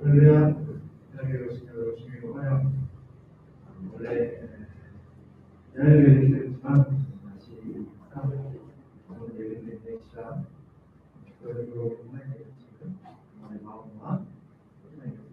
할렐루야. 하나님께 오시면 주님의 환영. 원래 여행을 기도했지만 다시 오늘 예배드리는 시간 그리고 하나님께 지금 오늘 마음과 하나님께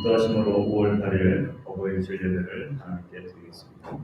인도하심으로 5월 8일 어버이날 예배를 하나님께 드리겠습니다.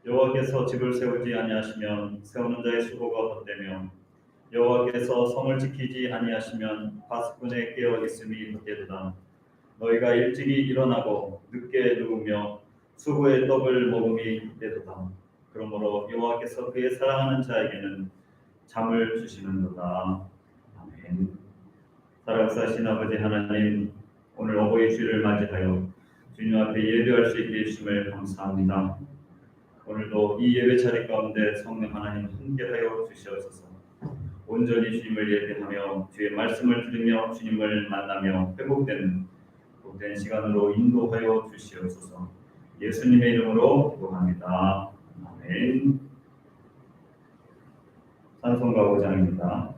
여호와께서 집을 세우지 아니하시면 세우는 자의 수고가 헛되며 여호와께서 성을 지키지 아니하시면 파수꾼의 깨어 있음이 헛되도다. 너희가 일찍이 일어나고 늦게 누우며 수고의 떡을 먹음이 되도다. 그러므로 여호와께서 그의 사랑하는 자에게는 잠을 주시는도다. 아멘. 사랑하신 아버지 하나님, 오늘 어버이 주일을 맞이하여 주님 앞에 예배할 수 있게 해주심을 감사합니다. 오늘도 이 예배 자리 가운데 성령 하나님 함께하여 주시옵소서. 온전히 주님을 예배하며 주의 말씀을 들으며 주님을 만나며 회복되는 복된 시간으로 인도하여 주시옵소서. 예수님의 이름으로 기도합니다. 아멘. 찬송가 5장입니다.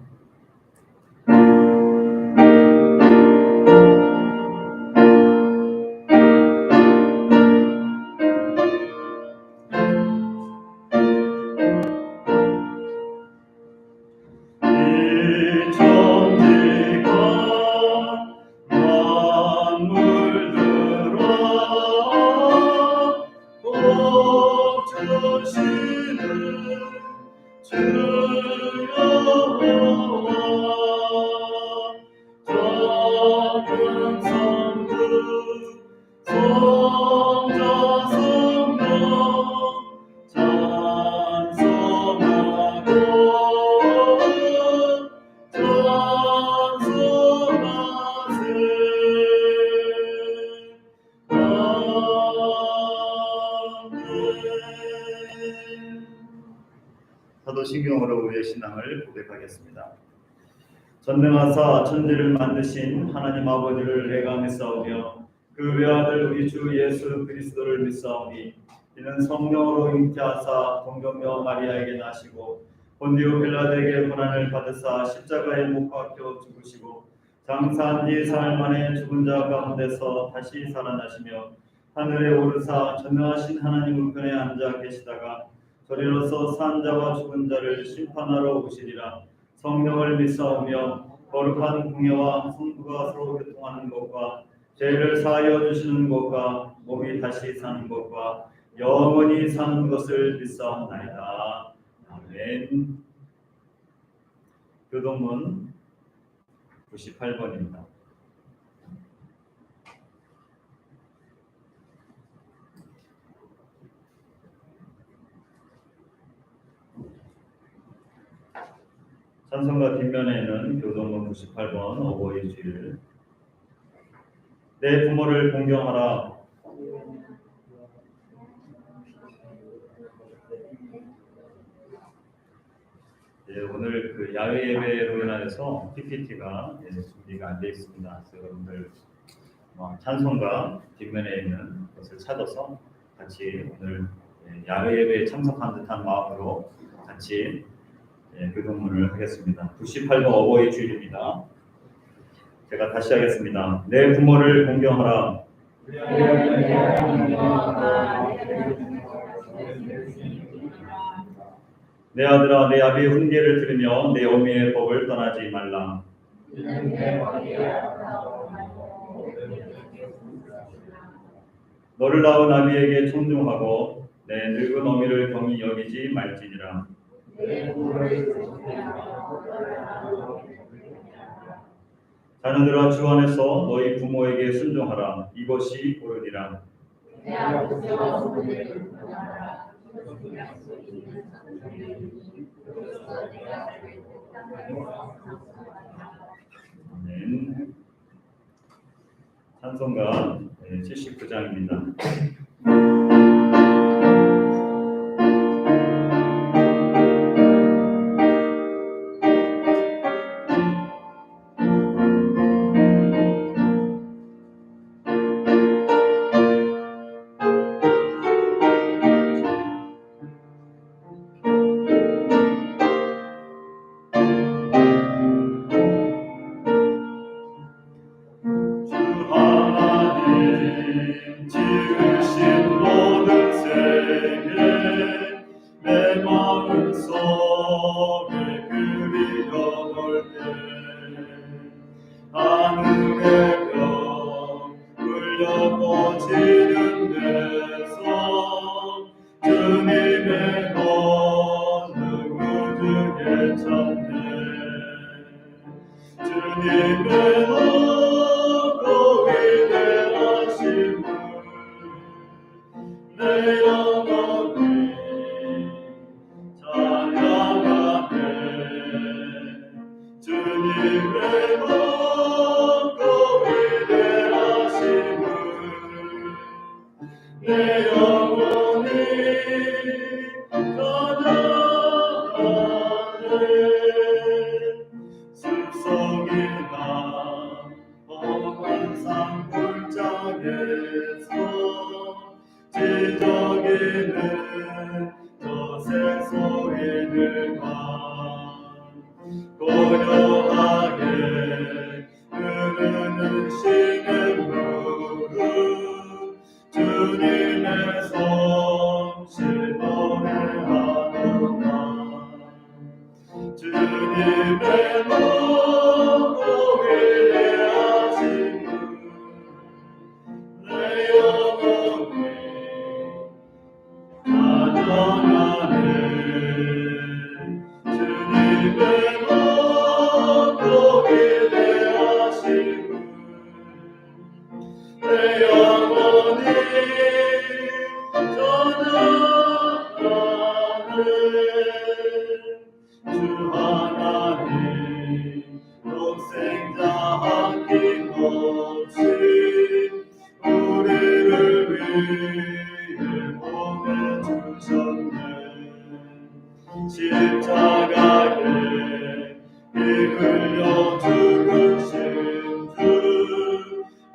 사도신경으로 우리의 신앙을 고백하겠습니다. 전능하사 천지를 만드신 하나님 아버지를 내가 믿사오며 그 외아들 우리 주 예수 그리스도를 믿사오니 이는 성령으로 잉태하사 동정녀 마리아에게 나시고 본디오 빌라도에게 고난을 받으사 십자가에 못 박혀 죽으시고 장사한 뒤 사흘 만에 죽은 자 가운데서 다시 살아나시며 하늘에 오르사 전능하신 하나님 우편에 앉아 계시다가 저리로서 산 자와 죽은 자를 심판하러 오시리라. 성령을 믿사오며 거룩한 궁예와 성부가 서로 교통하는 것과 죄를 사하여 주시는 것과 몸이 다시 사는 것과 영원히 사는 것을 믿사옵나이다. 아멘. 교동문 98번입니다. 찬송가 뒷면에는 교동문 98번 어버이 주일. 내 부모를 공경하라. 네, 오늘 그 야외 예배로 인해서 PPT가 준비가 안 되어 있습니다. 그래서 여러분들 찬송가 뒷면에 있는 것을 찾아서 같이 오늘 야외 예배에 참석한 듯한 마음으로 같이 교동문을 하겠습니다. 98번 어버이 주일입니다. 제가 다시 하겠습니다. 내 부모를 공경하라. 내 아들아, 내 아비의 훈계를 들으며 내 어미의 법을 떠나지 말라. 너를 낳은 아비에게 청중하고 내 늙은 어미를 경히 여기지 말지니라. 자녀들아, 주 안에서 너희 부모에게 순종하라. 이것이 옳으니라. 아멘. 찬송가 79장입니다. 하늘의 별 울려 퍼지는 데서 주님 주님의 높고 위대하심을 내 영혼이 찬양하네. 숲속이나 험한 산골짜기에서 지저귀는 저새 소리들과 고요하게 흐르는 시냇물은 주님의 성실 노래하노라. 주님의 높고 위대하심을 내 영혼이 찬양하네. 주님의 높고 위대하심을 내 영혼이 찬양하네. 주 하나님 독생자 아낌없이 우리를 위해 보내주셨네. 십자가에 피 흘려 죽으신 주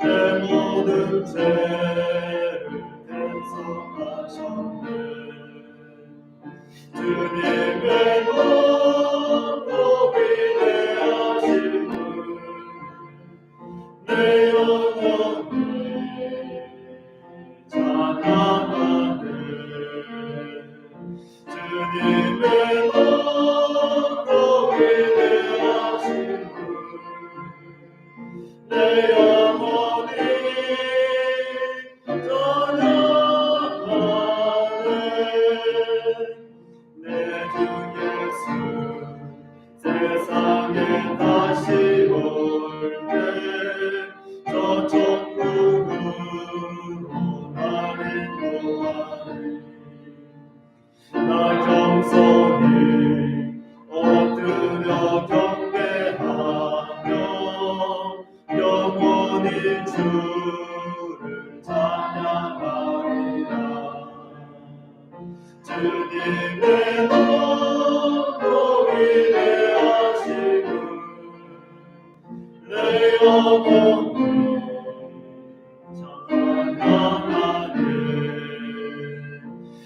내 모든 죄를 대속하셨네. 주님의 높고 위대하심을 내 영혼이 찬양하네. 주님의 높고 위대하심을 내 영혼이 찬양하네. 내 주 예수 세상에 다시 올 때 저 천국으로 나를 인도하리. 나 겸손히 엎드려 경배하며 영원히 주를 찬양하리라. 주님의 높고 위대하심을 내 영혼이 찬양하네.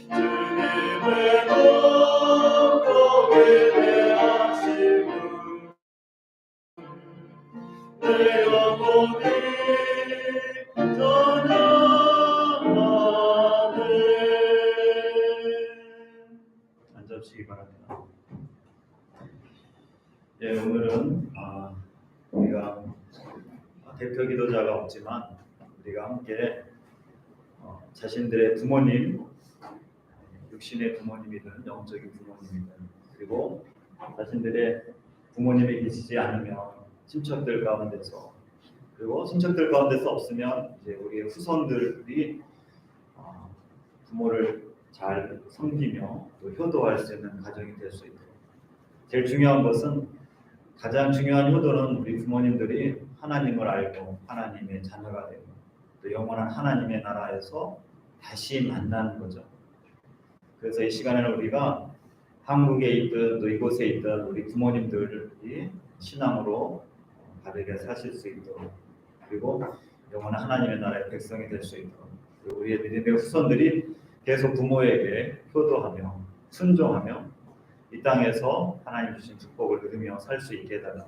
주님의 높고 위대하심을 내 영혼이 찬양하네. 앉으시기 바랍니다. 예, 오늘은 우리가 대표 기도자가 없지만 우리가 함께 자신들의 부모님, 육신의 부모님이든 영적인 부모님이든 그리고 자신들의 부모님이 계시지 않으면 친척들 가운데서 그리고 친척들 가운데서 없으면 이제 우리의 후손들이 부모를 잘 섬기며 또 효도할 수 있는 가정이 될 수 있도록 제일 중요한 것은 가장 중요한 효도는 우리 부모님들이 하나님을 알고 하나님의 자녀가 되고 또 영원한 하나님의 나라에서 다시 만나는 거죠. 그래서 이 시간에는 우리가 한국에 있든 또 이곳에 있든 우리 부모님들이 신앙으로 바르게 사실 수 있도록 그리고 영원한 하나님의 나라의 백성이 될 수 있도록 그리고 우리의 믿음의 후손들이 계속 부모에게 효도하며 순종하며 이 땅에서 하나님 주신 축복을 누리며 살 수 있게 해달라.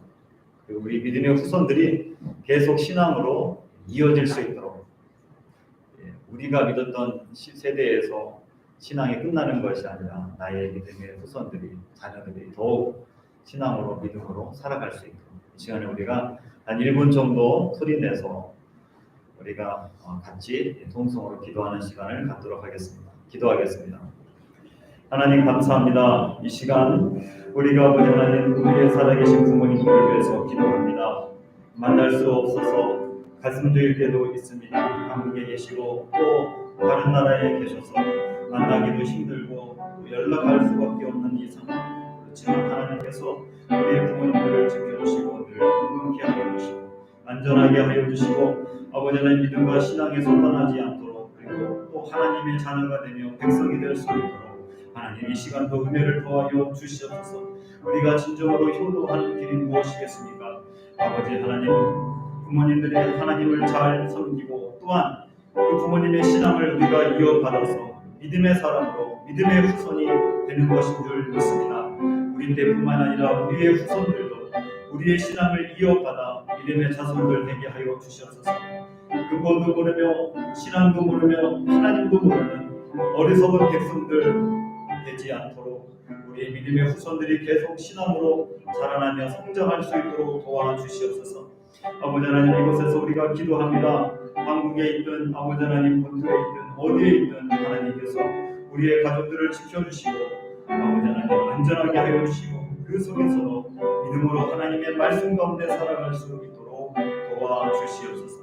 그리고 우리 믿음의 후손들이 계속 신앙으로 이어질 수 있도록 우리가 믿었던 세대에서 신앙이 끝나는 것이 아니라 나의 믿음의 후손들이 자녀들이 더욱 신앙으로 믿음으로 살아갈 수 있도록 이 시간에 우리가 한 1분 정도 소리내서 우리가 같이 통성으로 기도하는 시간을 갖도록 하겠습니다. 기도하겠습니다. 하나님 감사합니다. 이 시간 우리가 아버지 하나님 우리의 살아계신 부모님들을 위해서 기도합니다. 만날 수 없어서 가슴 조일 때도 있습니다. 한국에 계시고 또 다른 나라에 계셔서 만나기도 힘들고 또 연락할 수밖에 없는 이 상황. 그렇지만 하나님께서 우리의 부모님들을 지켜주시고 늘 건강케 하여 주시고 안전하게 하여 주시고 아버지 하나님 믿음과 신앙에서 떠나지 않도록 그리고 또 하나님의 자녀가 되며 백성이 될 수 있도록 하나님 이 시간도 은혜를 더하여 주시옵소서. 우리가 진정으로 효도하는 길이 무엇이겠습니까? 아버지 하나님 부모님들이 하나님을 잘 섬기고 또한 그 부모님의 신앙을 우리가 이어받아서 믿음의 사람으로 믿음의 후손이 되는 것인 줄 믿습니다. 우리 때뿐만 아니라 우리의 후손들도 우리의 신앙을 이어받아 믿음의 자손들 되게 하여 주시옵소서. 근본도 모르며 신앙도 모르며 하나님도 모르는 어리석은 백성들 되지 않도록 우리의 믿음의 후손들이 계속 신앙으로 자라나며 성장할 수 있도록 도와주시옵소서. 아버지 하나님 이곳에서 우리가 기도합니다. 한국에 있든 아버지 하나님 본토에 있든 어디에 있든 하나님께서 우리의 가족들을 지켜주시고 아버지 하나님 안전하게 하여 주시고 그 속에서도 믿음으로 하나님의 말씀 가운데 살아갈 수 있도록 도와주시옵소서.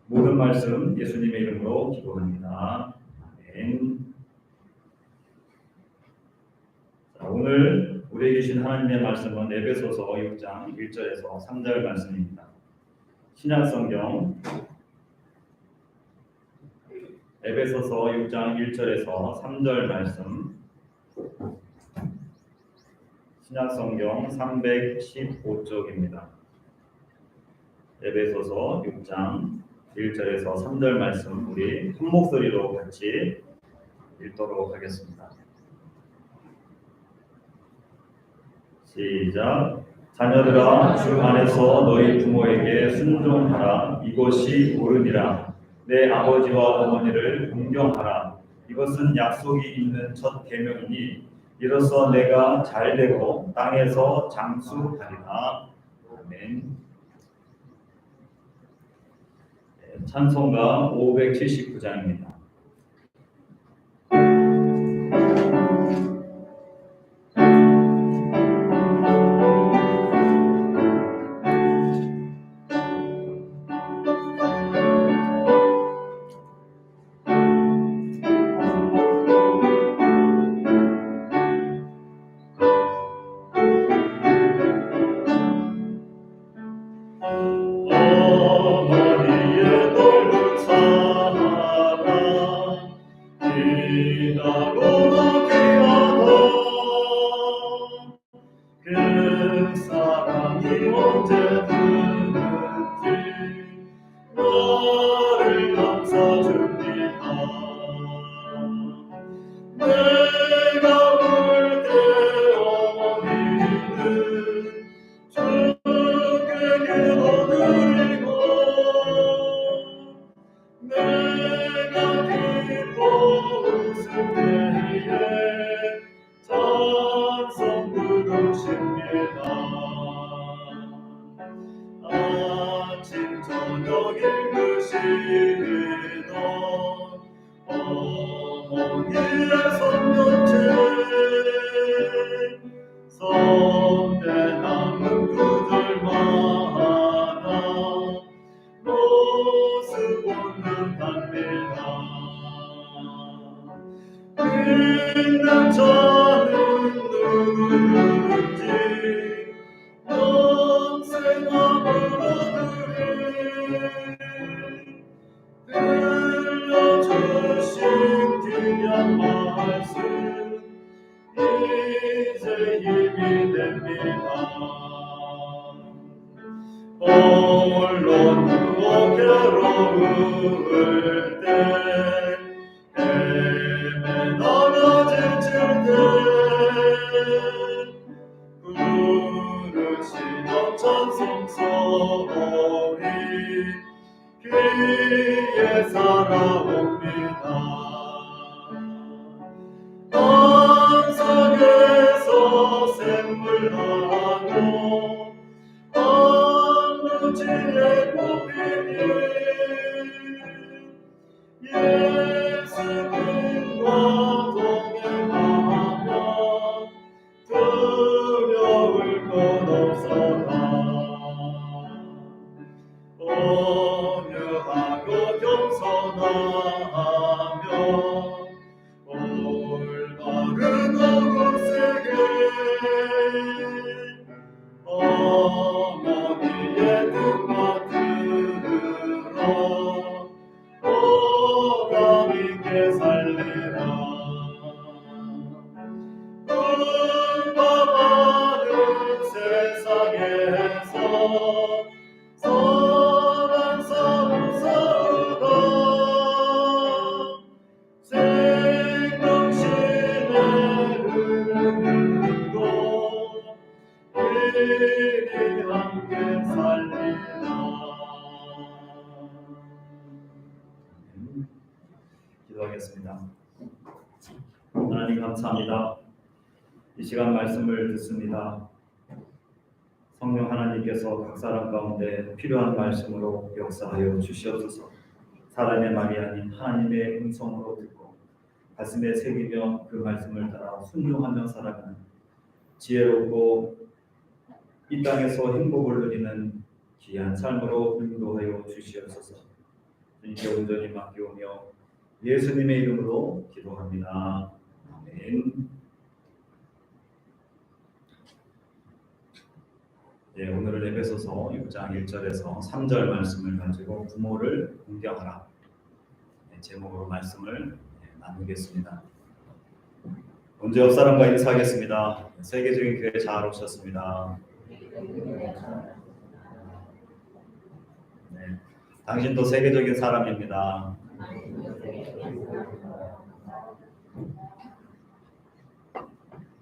모든 말씀 예수님의 이름으로 기도합니다. 아멘. 자, 오늘 우리에게 주신 하나님의 말씀은 에베소서 6장 1절에서 3절 말씀입니다. 신약성경 에베소서 6장 1절에서 3절 말씀 신약성경 315쪽입니다. 에베소서 6장 1절에서 3절 말씀 우리 한 목소리로 같이 읽도록 하겠습니다. 시작. 자녀들아 주 안에서 너희 부모에게 순종하라. 이것이 옳으니라. 내 아버지와 어머니를 공경하라. 이것은 약속이 있는 첫 계명이니 이로써 내가 잘되고 땅에서 장수하리라. 아멘. 찬송가 579장입니다. 믿는 자는 누구든지 영생함을 얻으리. 들려주신 귀한 말씀 이제 힘이 됩니다. 홀로 누워 괴로울 때 헤매다가 지칠 때 부르시던 찬송 소리 귀에 살아옵니다. 환상에서 샘물하고 안무지에 꽃피니 예수님과 동행하며 두려울 살리라. 기도하겠습니다. 하나님 감사합니다. 이 시간 말씀을 듣습니다. 성령 하나님께서 각 사람 가운데 필요한 말씀으로 역사하여 주시옵소서. 사람의 말이 아닌 하나님의 음성으로 듣고 가슴에 새기며 그 말씀을 따라 순종하며 살아가는 지혜롭고 이 땅에서 행복을 누리는 귀한 삶으로 인도하여 주시옵소서. 주님께 온전히 맡기오며 예수님의 이름으로 기도합니다. 아멘. 네, 오늘은 에베소서 6장 1절에서 3절 말씀을 가지고 부모를 공경하라 제목으로 말씀을 나누겠습니다. 먼저 옆 사람과 인사하겠습니다. 세계적인 교회 잘 오셨습니다. 네, 당신도 세계적인 사람입니다.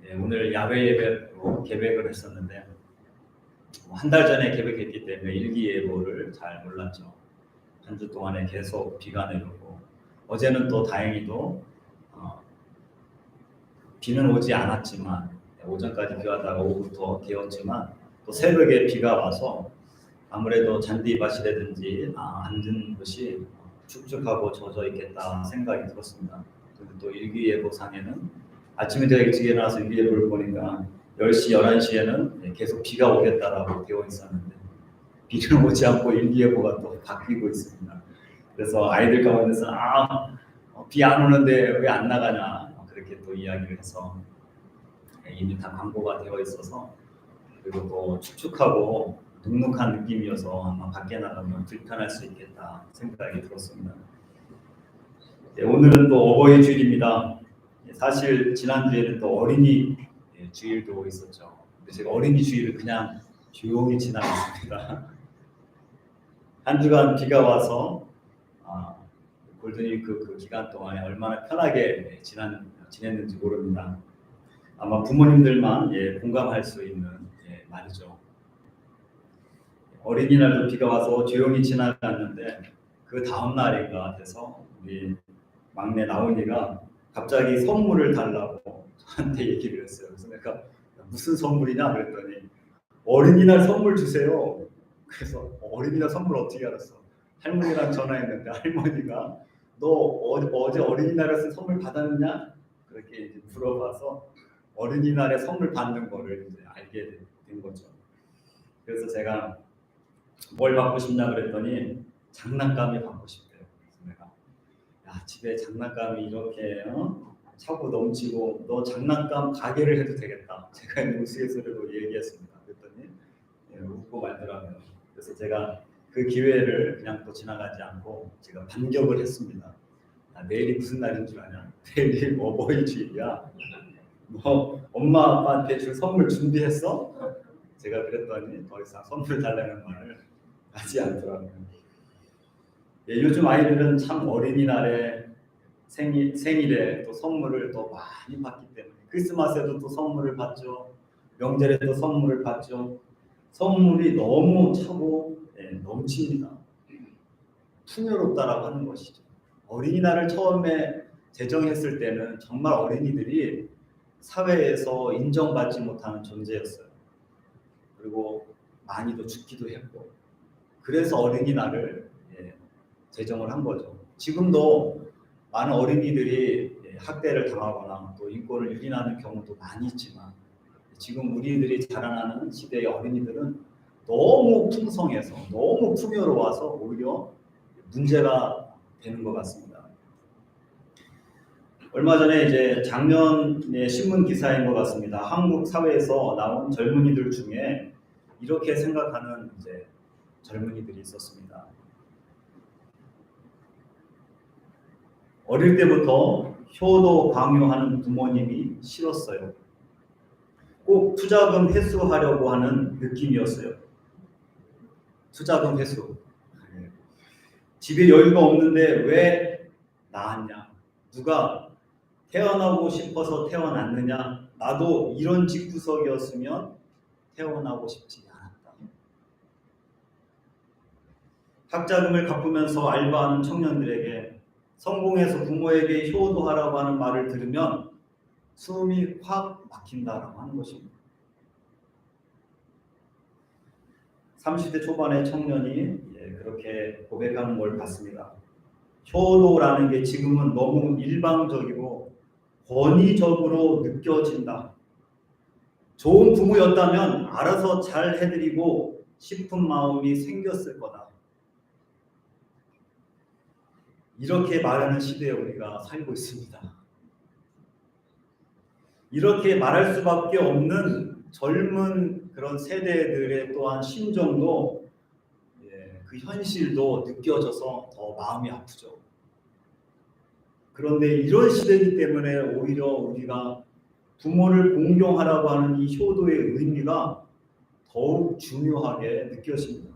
네, 오늘 야외 예배로 계획을 했었는데 한 달 전에 계획했기 때문에 일기예보를 잘 몰랐죠. 한 주 동안에 계속 비가 내리고 어제는 또 다행히도 비는 오지 않았지만 오전까지 비와다가 오후부터 개었지만 또 새벽에 비가 와서 아무래도 잔디밭이라든지 앉은 곳이 축축하고 젖어 있겠다 생각이 들었습니다. 그런데 또 일기예보상에는 아침에 제가 일찍 일어나서 일기예보를 보니까 10시, 11시에는 계속 비가 오겠다라고 되어 있었는데 비는 오지 않고 일기예보가 또 바뀌고 있습니다. 그래서 아이들 가운데서 비 안 오는데 왜 안 나가냐 그렇게 또 이야기를 해서 이미 다 광고가 되어 있어서 그리고 또 축축하고 눅눅한 느낌이어서 아마 밖에 나가면 불편할 수 있겠다 생각이 들었습니다. 네, 오늘은 또 어버이 주일입니다. 사실 지난주에는 또 어린이 주일도 있었죠. 근데 제가 어린이 주일을 그냥 조용히 지나갔습니다. 한 주간 비가 와서 골든위크 그 기간 동안에 얼마나 편하게 지냈는지 모릅니다. 아마 부모님들만 공감할 수 있는 말이죠. 어린이날도 비가 와서 조용히 지나갔는데 그 다음 날인가 돼서 우리 막내 나훈이가 갑자기 선물을 달라고 저한테 얘기를 했어요. 그래서 내가 무슨 선물이냐 그랬더니 어린이날 선물 주세요. 그래서 어린이날 선물 어떻게 알았어? 할머니랑 전화했는데 할머니가 너 어제 어린이날에서 선물 받았느냐? 그렇게 이제 물어봐서 어린이날에 선물 받는 거를 이제 알게 된 거죠. 그래서 제가 뭘 받고 싶냐 그랬더니 장난감이 받고 싶대요. 그래서 내가 집에 장난감이 이렇게 차고 넘치고 너 장난감 가게를 해도 되겠다. 제가 우스갯소리로 얘기했습니다. 그랬더니 웃고 말더라고요. 그래서 제가 그 기회를 그냥 또 지나가지 않고 제가 반격을 했습니다. 내일이 무슨 날인 줄 아냐? 내일이 어버이 주일이야. 너 엄마 아빠한테 줄 선물 준비했어? 제가 그랬더니 더 이상 선물 달라는 말을 하지 않더라고요. 요즘 아이들은 참 어린이날에 생일에 또 선물을 또 많이 받기 때문에 크리스마스에도 또 선물을 받죠. 명절에 또 선물을 받죠. 선물이 너무 차고 넘칩니다. 풍요롭다라고 하는 것이죠. 어린이날을 처음에 제정했을 때는 정말 어린이들이 사회에서 인정받지 못하는 존재였어요. 그리고 많이도 죽기도 했고 그래서 어린이날을 제정을 한 거죠. 지금도 많은 어린이들이 학대를 당하거나 또 인권을 유린하는 경우도 많이 있지만 지금 우리들이 자라나는 시대의 어린이들은 너무 풍성해서 너무 풍요로워서 오히려 문제가 되는 것 같습니다. 얼마 전에 이제 작년에 신문 기사인 것 같습니다. 한국 사회에서 나온 젊은이들 중에 이렇게 생각하는 이제 젊은이들이 있었습니다. 어릴 때부터 효도 강요하는 부모님이 싫었어요. 꼭 투자금 회수하려고 하는 느낌이었어요. 투자금 회수. 집에 여유가 없는데 왜 낳았냐? 누가 태어나고 싶어서 태어났느냐? 나도 이런 집구석이었으면 태어나고 싶지 않았다. 학자금을 갚으면서 알바하는 청년들에게 성공해서 부모에게 효도하라고 하는 말을 들으면 숨이 확 막힌다라고 하는 것입니다. 30대 초반의 청년이 그렇게 고백하는 걸 봤습니다. 효도라는 게 지금은 너무 일방적이고 권위적으로 느껴진다. 좋은 부모였다면 알아서 잘 해드리고 싶은 마음이 생겼을 거다. 이렇게 말하는 시대에 우리가 살고 있습니다. 이렇게 말할 수밖에 없는 젊은 그런 세대들의 또한 심정도 그 현실도 느껴져서 더 마음이 아프죠. 그런데 이런 시대이기 때문에 오히려 우리가 부모를 공경하라고 하는 이 효도의 의미가 더욱 중요하게 느껴집니다.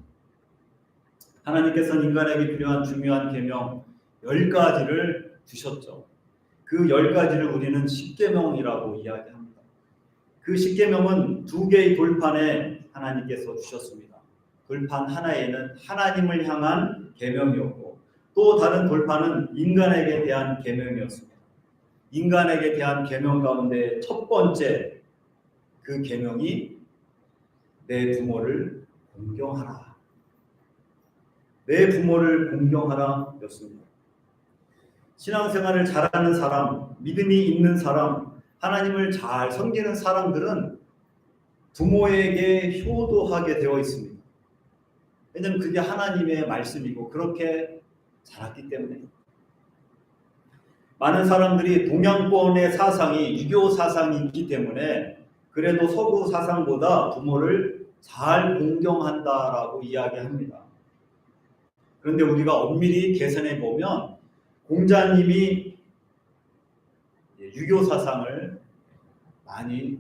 하나님께서는 인간에게 필요한 중요한 계명 10가지를 주셨죠. 그 10가지를 우리는 십계명이라고 이야기합니다. 그 십계명은 2개의 돌판에 하나님께서 주셨습니다. 돌판 하나에는 하나님을 향한 계명이었고 또 다른 돌판은 인간에게 대한 계명이었습니다. 인간에게 대한 계명 가운데 첫 번째 그 계명이 내 부모를 공경하라. 내 부모를 공경하라 였습니다. 신앙생활을 잘하는 사람, 믿음이 있는 사람, 하나님을 잘 섬기는 사람들은 부모에게 효도하게 되어 있습니다. 왜냐하면 그게 하나님의 말씀이고 그렇게 자랐기 때문에. 많은 사람들이 동양권의 사상이 유교 사상이기 때문에 그래도 서구 사상보다 부모를 잘 공경한다라고 이야기합니다. 그런데 우리가 엄밀히 계산해 보면 공자님이 유교 사상을 많이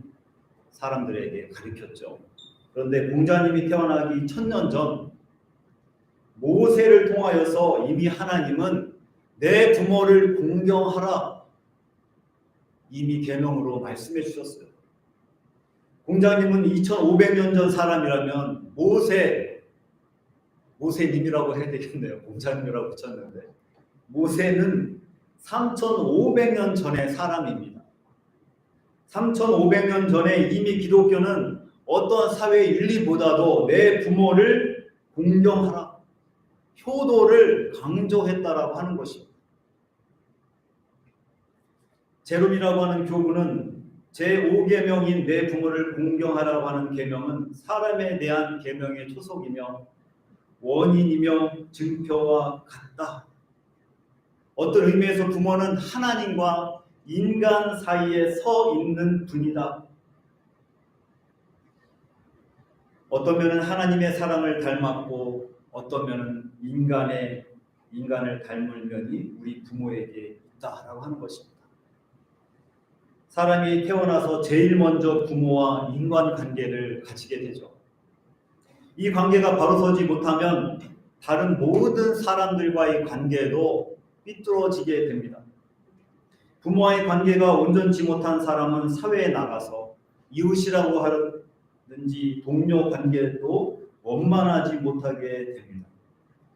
사람들에게 가르쳤죠. 그런데 공자님이 태어나기 1000년 전 모세를 통하여서 이미 하나님은 내 부모를 공경하라 이미 계명으로 말씀해 주셨어요. 공자님은 2500년 전 사람이라면 모세님이라고 해야 되겠네요. 공자님이라고 붙였는데 모세는 3500년 전의 사람입니다. 3500년 전에 이미 기독교는 어떤 사회 윤리보다도 내 부모를 공경하라, 효도를 강조했다라고 하는 것입니다. 제롬이라고 하는 교구는 제5계명인 내 부모를 공경하라고 하는 계명은 사람에 대한 계명의 초석이며 원인이며 증표와 같다. 어떤 의미에서 부모는 하나님과 인간 사이에 서 있는 분이다. 어떤 면은 하나님의 사랑을 닮았고 어떤 면은 인간을 닮을 면이 우리 부모에게 있다라고 하는 것입니다. 사람이 태어나서 제일 먼저 부모와 인간관계를 가지게 되죠. 이 관계가 바로 서지 못하면 다른 모든 사람들과의 관계도 삐뚤어지게 됩니다. 부모와의 관계가 온전치 못한 사람은 사회에 나가서 이웃이라고 하든지 동료 관계도 원만하지 못하게 됩니다.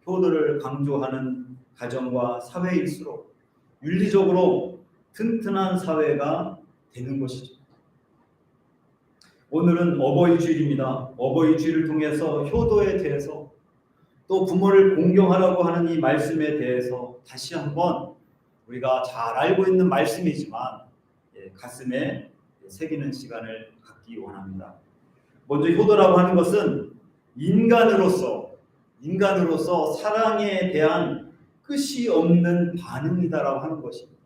효도를 강조하는 가정과 사회일수록 윤리적으로 튼튼한 사회가 되는 것이죠. 오늘은 어버이 주일입니다. 어버이 주일을 통해서 효도에 대해서 또 부모를 공경하라고 하는 이 말씀에 대해서 다시 한번 우리가 잘 알고 있는 말씀이지만 가슴에 새기는 시간을 갖기 원합니다. 먼저 효도라고 하는 것은 인간으로서 사랑에 대한 끝이 없는 반응이다라고 하는 것입니다.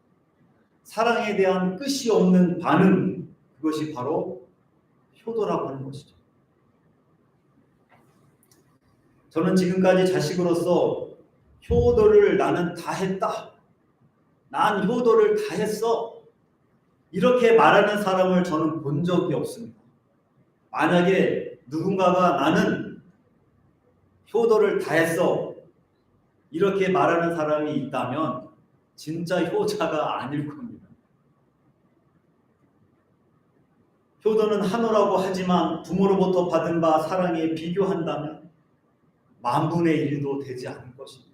사랑에 대한 끝이 없는 반응, 그것이 바로 효도라고 하는 것이죠. 저는 지금까지 자식으로서 효도를 나는 다 했다. 난 효도를 다 했어. 이렇게 말하는 사람을 저는 본 적이 없습니다. 만약에 누군가가 나는 효도를 다 했어. 이렇게 말하는 사람이 있다면 진짜 효자가 아닐 겁니다. 효도는 한우라고 하지만 부모로부터 받은 바 사랑에 비교한다면 만분의 1도 되지 않을 것입니다.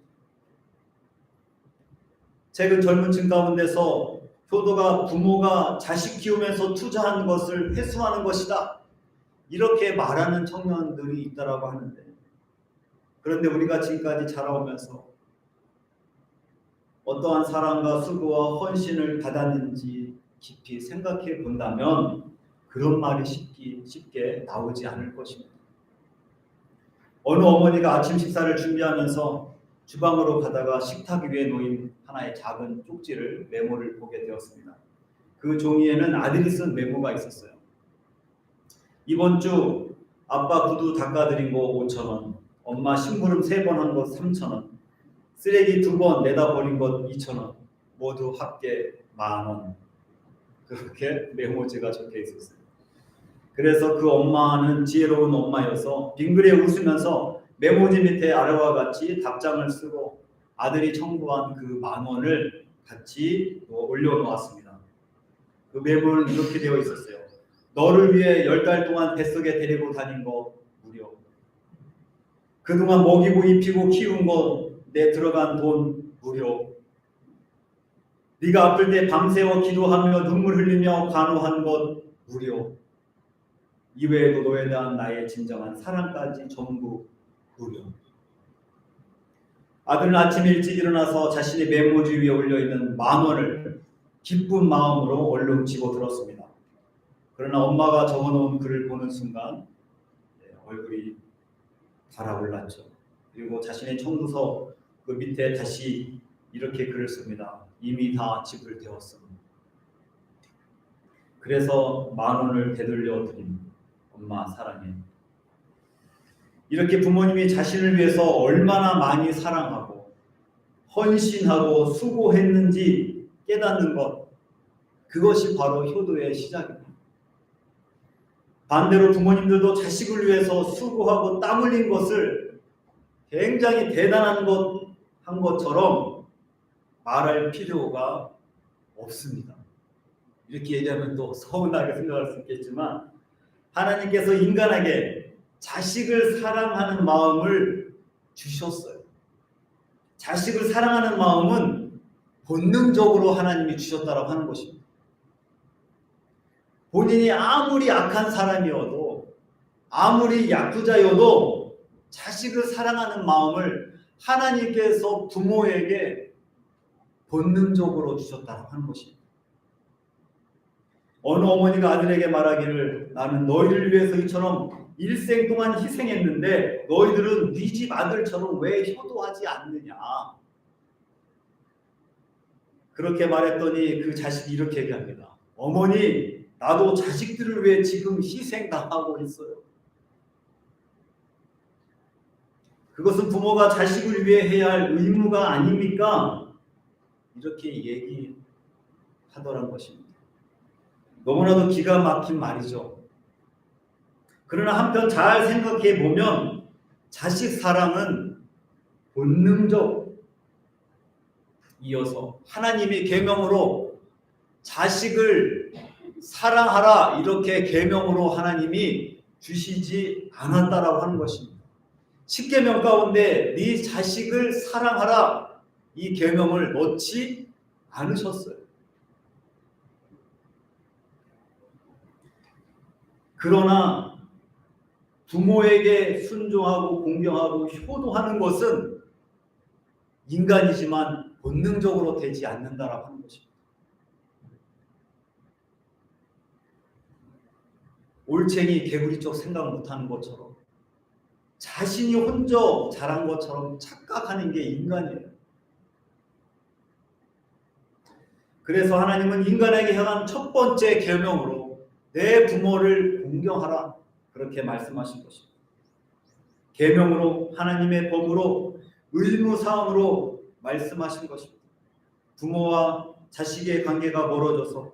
최근 젊은 층 가운데서 효도가 부모가 자식 키우면서 투자한 것을 회수하는 것이다, 이렇게 말하는 청년들이 있다라고 하는데, 그런데 우리가 지금까지 자라오면서 어떠한 사랑과 수고와 헌신을 받았는지 깊이 생각해 본다면 그런 말이 쉽게 나오지 않을 것입니다. 어느 어머니가 아침 식사를 준비하면서 주방으로 가다가 식탁 위에 놓인 하나의 작은 쪽지를, 메모를 보게 되었습니다. 그 종이에는 아들이 쓴 메모가 있었어요. 이번 주 아빠 구두 닦아드린 거 5,000원, 엄마 심부름 3번 한 것 3,000원, 쓰레기 2번 내다 버린 것 2,000원, 모두 합계 10,000원. 그렇게 메모지가 적혀 있었어요. 그래서 그 엄마는 지혜로운 엄마여서 빙그레 웃으면서 메모지 밑에 아래와 같이 답장을 쓰고 아들이 청구한 그 10,000원을 같이 올려놓았습니다. 그 메모는 이렇게 되어 있었어요. 너를 위해 10달 동안 뱃속에 데리고 다닌 거 무료. 그동안 먹이고 입히고 키운 거 내 들어간 돈 무료. 네가 아플 때 밤새워 기도하며 눈물 흘리며 간호한 것 무료. 이외에도 너에 대한 나의 진정한 사랑까지 전부 무료. 아들은 아침 일찍 일어나서 자신의 메모지 위에 올려있는 10,000원을 기쁜 마음으로 얼른 집어들었습니다. 그러나 엄마가 적어놓은 글을 보는 순간 얼굴이 달아올랐죠. 그리고 자신의 청구서 그 밑에 다시 이렇게 글을 씁니다. 이미 다 집을 태웠습니다. 그래서 10,000원을 되돌려 드린 엄마 사랑해. 이렇게 부모님이 자신을 위해서 얼마나 많이 사랑하고 헌신하고 수고했는지 깨닫는 것, 그것이 바로 효도의 시작입니다. 반대로 부모님들도 자식을 위해서 수고하고 땀 흘린 것을 굉장히 대단한 것 한 것처럼 말할 필요가 없습니다. 이렇게 얘기하면 또 서운하게 생각할 수 있겠지만, 하나님께서 인간에게 자식을 사랑하는 마음을 주셨어요. 자식을 사랑하는 마음은 본능적으로 하나님이 주셨다라고 하는 것입니다. 본인이 아무리 악한 사람이어도, 아무리 야쿠자여도 자식을 사랑하는 마음을 하나님께서 부모에게 본능적으로 주셨다고 하는 것입니다. 어느 어머니가 아들에게 말하기를, 나는 너희를 위해서 이처럼 일생 동안 희생했는데 너희들은 네 집 아들처럼 왜 효도하지 않느냐. 그렇게 말했더니 그 자식이 이렇게 얘기합니다. 어머니, 나도 자식들을 위해 지금 희생당하고 있어요. 그것은 부모가 자식을 위해 해야 할 의무가 아닙니까? 이렇게 얘기하더란 것입니다. 너무나도 기가 막힌 말이죠. 그러나 한편 잘 생각해 보면 자식 사랑은 본능적, 이어서 하나님이 계명으로 자식을 사랑하라, 이렇게 계명으로 하나님이 주시지 않았다라고 하는 것입니다. 10계명 가운데 네 자식을 사랑하라, 이 계명을 넣지 않으셨어요. 그러나 부모에게 순종하고 공경하고 효도하는 것은 인간이지만 본능적으로 되지 않는다라고 하는 것입니다. 올챙이 개구리 쪽 생각 못하는 것처럼, 자신이 혼자 잘한 것처럼 착각하는 게 인간이에요. 그래서 하나님은 인간에게 향한 첫 번째 계명으로 내 부모를 공경하라, 그렇게 말씀하신 것입니다. 계명으로, 하나님의 법으로, 의무사항으로 말씀하신 것입니다. 부모와 자식의 관계가 멀어져서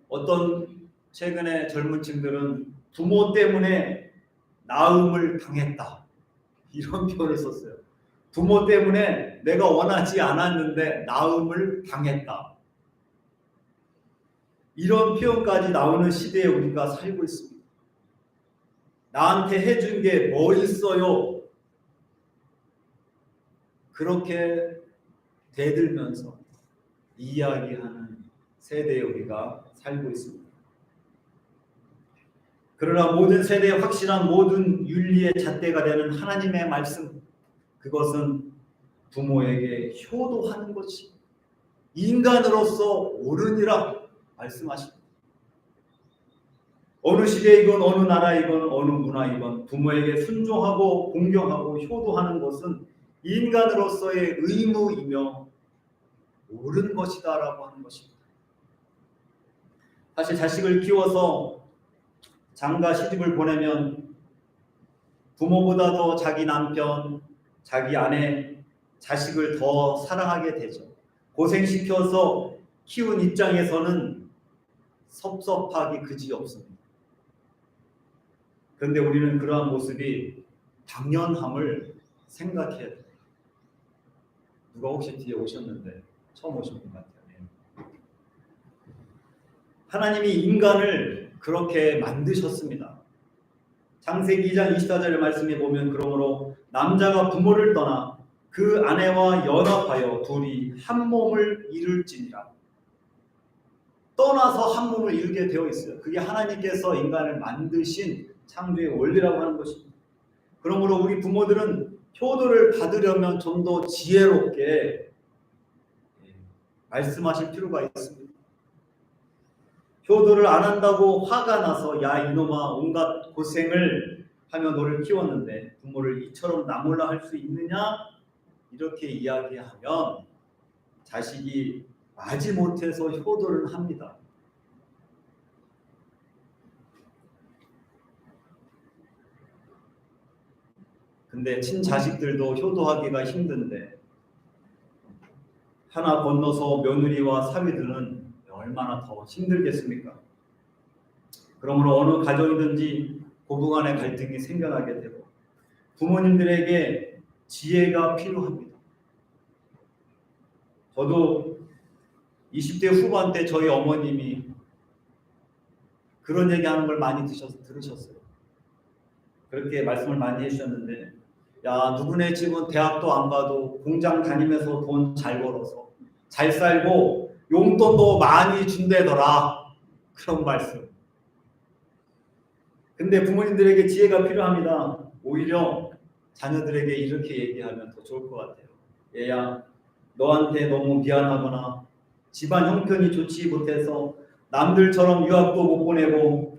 어떤 최근에 젊은 층들은 부모 때문에 나음을 당했다, 이런 표현을 썼어요. 부모 때문에 내가 원하지 않았는데 나음을 당했다, 이런 표현까지 나오는 시대에 우리가 살고 있습니다. 나한테 해준 게 뭐 있어요? 그렇게 대들면서 이야기하는 세대에 우리가 살고 있습니다. 그러나 모든 세대의 확실한 모든 윤리의 잣대가 되는 하나님의 말씀, 그것은 부모에게 효도하는 것이 인간으로서 옳으니라 말씀하십니다. 어느 시대이건 어느 나라이건 어느 문화이건 부모에게 순종하고 공경하고 효도하는 것은 인간으로서의 의무이며 옳은 것이다라고 하는 것입니다. 사실 자식을 키워서 장가 시집을 보내면 부모보다도 자기 남편, 자기 아내, 자식을 더 사랑하게 되죠. 고생시켜서 키운 입장에서는 섭섭하기 그지없습니다. 그런데 우리는 그러한 모습이 당연함을 생각해야 돼요. 누가 혹시 뒤에 오셨는데 처음 오신 분 같아요. 하나님이 인간을 그렇게 만드셨습니다. 창세기 2장 24절의 말씀에 보면 그러므로 남자가 부모를 떠나 그 아내와 연합하여 둘이 한 몸을 이룰지니라. 떠나서 한 몸을 이루게 되어 있어요. 그게 하나님께서 인간을 만드신 창조의 원리라고 하는 것입니다. 그러므로 우리 부모들은 효도를 받으려면 좀 더 지혜롭게 말씀하실 필요가 있습니다. 효도를 안 한다고 화가 나서 야 이놈아 온갖 고생을 하며 너를 키웠는데 부모를 이처럼 나몰라 할 수 있느냐 이렇게 이야기하면 자식이 마지못해서 효도를 합니다. 근데 친자식들도 효도하기가 힘든데 하나 건너서 며느리와 사위들은 얼마나 더 힘들겠습니까? 그러므로 어느 가정이든지 고부간의 갈등이 생겨나게 되고 부모님들에게 지혜가 필요합니다. 저도 20대 후반 때 저희 어머님이 그런 얘기하는 걸 많이 들으셨어요. 그렇게 말씀을 많이 해주셨는데 야 누구네 집은 대학도 안 가도 공장 다니면서 돈 잘 벌어서 잘 살고 용돈도 많이 준대더라. 그런 말씀. 근데 부모님들에게 지혜가 필요합니다. 오히려 자녀들에게 이렇게 얘기하면 더 좋을 것 같아요. 얘야 너한테 너무 미안하거나 집안 형편이 좋지 못해서 남들처럼 유학도 못 보내고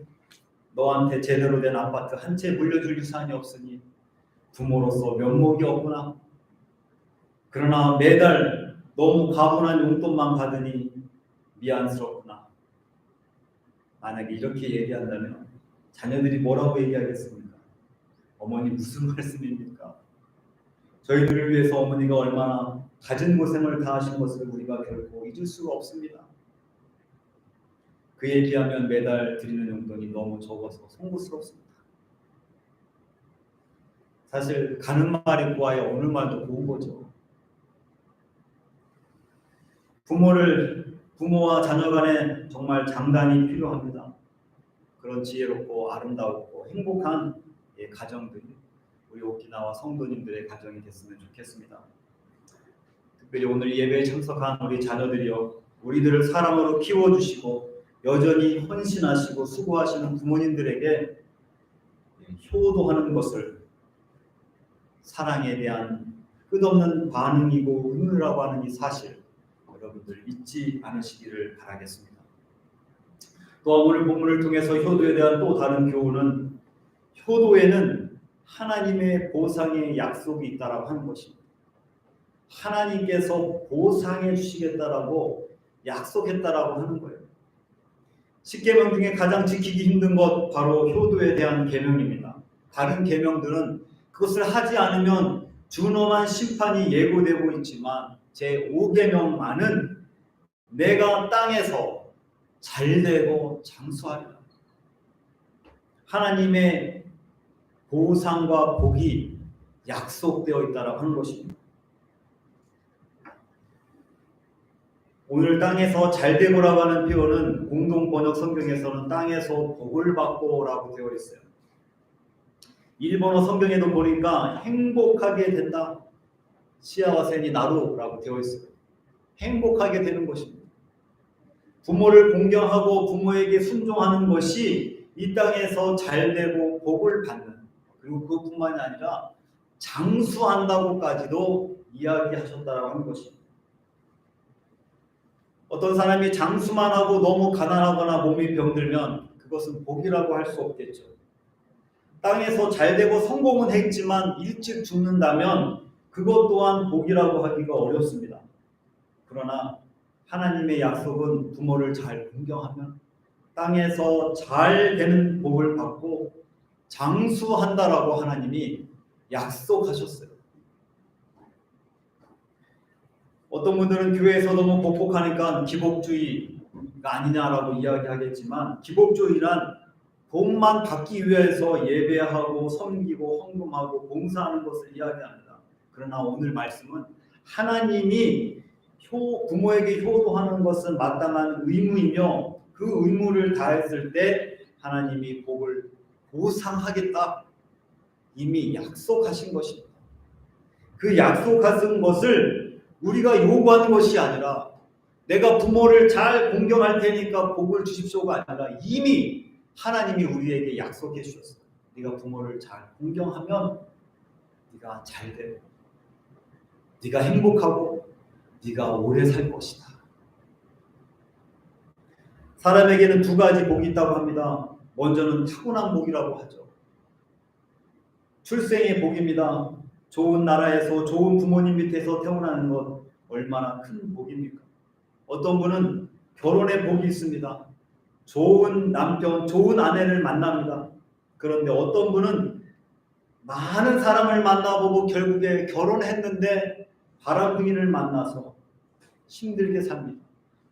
너한테 제대로 된 아파트 한 채 물려줄 유산이 없으니 부모로서 면목이 없구나. 그러나 매달 너무 가분한 용돈만 받으니 미안스럽구나. 만약에 이렇게 얘기한다면 자녀들이 뭐라고 얘기하겠습니까? 어머니 무슨 말씀입니까? 저희들을 위해서 어머니가 얼마나 가진 고생을 다하신 것을 우리가 결코 잊을 수가 없습니다. 그에 비하면 매달 드리는 용돈이 너무 적어서 송구스럽습니다. 사실 가는 말이 고와야 오는 말도 고운 거죠. 부모와 자녀 간에 정말 장단이 필요합니다. 그런 지혜롭고 아름다웠고 행복한 가정들이 우리 오키나와 성도님들의 가정이 됐으면 좋겠습니다. 특별히 오늘 예배에 참석한 우리 자녀들이요, 우리들을 사랑으로 키워주시고 여전히 헌신하시고 수고하시는 부모님들에게 효도하는 것을 사랑에 대한 끝없는 반응이고 의무라고 하는 이 사실 여러분들 잊지 않으시기를 바라겠습니다. 또 오늘 본문을 통해서 효도에 대한 또 다른 교훈은 효도에는 하나님의 보상의 약속이 있다라고 하는 것입니다. 하나님께서 보상해 주시겠다라고 약속했다라고 하는 거예요. 10계명 중에 가장 지키기 힘든 것 바로 효도에 대한 계명입니다. 다른 계명들은 그것을 하지 않으면 준엄한 심판이 예고되고 있지만 제5계명만은 내가 땅에서 잘되고 장수하리라. 하나님의 보상과 복이 약속되어 있다라고 하는 것입니다. 오늘 땅에서 잘되고라고 하는 표현은 공동 번역 성경에서는 땅에서 복을 받고라고 되어 있어요. 일본어 성경에도 보니까 행복하게 된다, 시아와센이 나루라고 되어 있어요. 행복하게 되는 것입니다. 부모를 공경하고 부모에게 순종하는 것이 이 땅에서 잘되고 복을 받는, 그리고 그뿐만이 아니라 장수한다고까지도 이야기하셨다라고 하는 것입니다. 어떤 사람이 장수만 하고 너무 가난하거나 몸이 병들면 그것은 복이라고 할 수 없겠죠. 땅에서 잘되고 성공은 했지만 일찍 죽는다면 그것 또한 복이라고 하기가 어렵습니다. 그러나 하나님의 약속은 부모를 잘 공경하면 땅에서 잘 되는 복을 받고 장수한다라고 하나님이 약속하셨어요. 어떤 분들은 교회에서 너무 복복하니까 기복주의가 아니냐라고 이야기하겠지만, 기복주의란 복만 받기 위해서 예배하고 섬기고 헌금하고 봉사하는 것을 이야기합니다. 그러나 오늘 말씀은 하나님이 부모에게 효도하는 것은 마땅한 의무이며 그 의무를 다했을 때 하나님이 복을 보상하겠다 이미 약속하신 것입니다. 그 약속하신 것을 우리가 요구하는 것이 아니라 내가 부모를 잘 공경할 테니까 복을 주십시오가 아니라 이미 하나님이 우리에게 약속해 주셨어요. 네가 부모를 잘 공경하면 네가 잘 되고 네가 행복하고 네가 오래 살 것이다. 사람에게는 두 가지 복이 있다고 합니다. 먼저는 타고난 복이라고 하죠. 출생의 복입니다. 좋은 나라에서 좋은 부모님 밑에서 태어나는 것 얼마나 큰 복입니까? 어떤 분은 결혼의 복이 있습니다. 좋은 남편, 좋은 아내를 만납니다. 그런데 어떤 분은 많은 사람을 만나보고 결국에 결혼했는데 바람둥이를 만나서 힘들게 삽니다.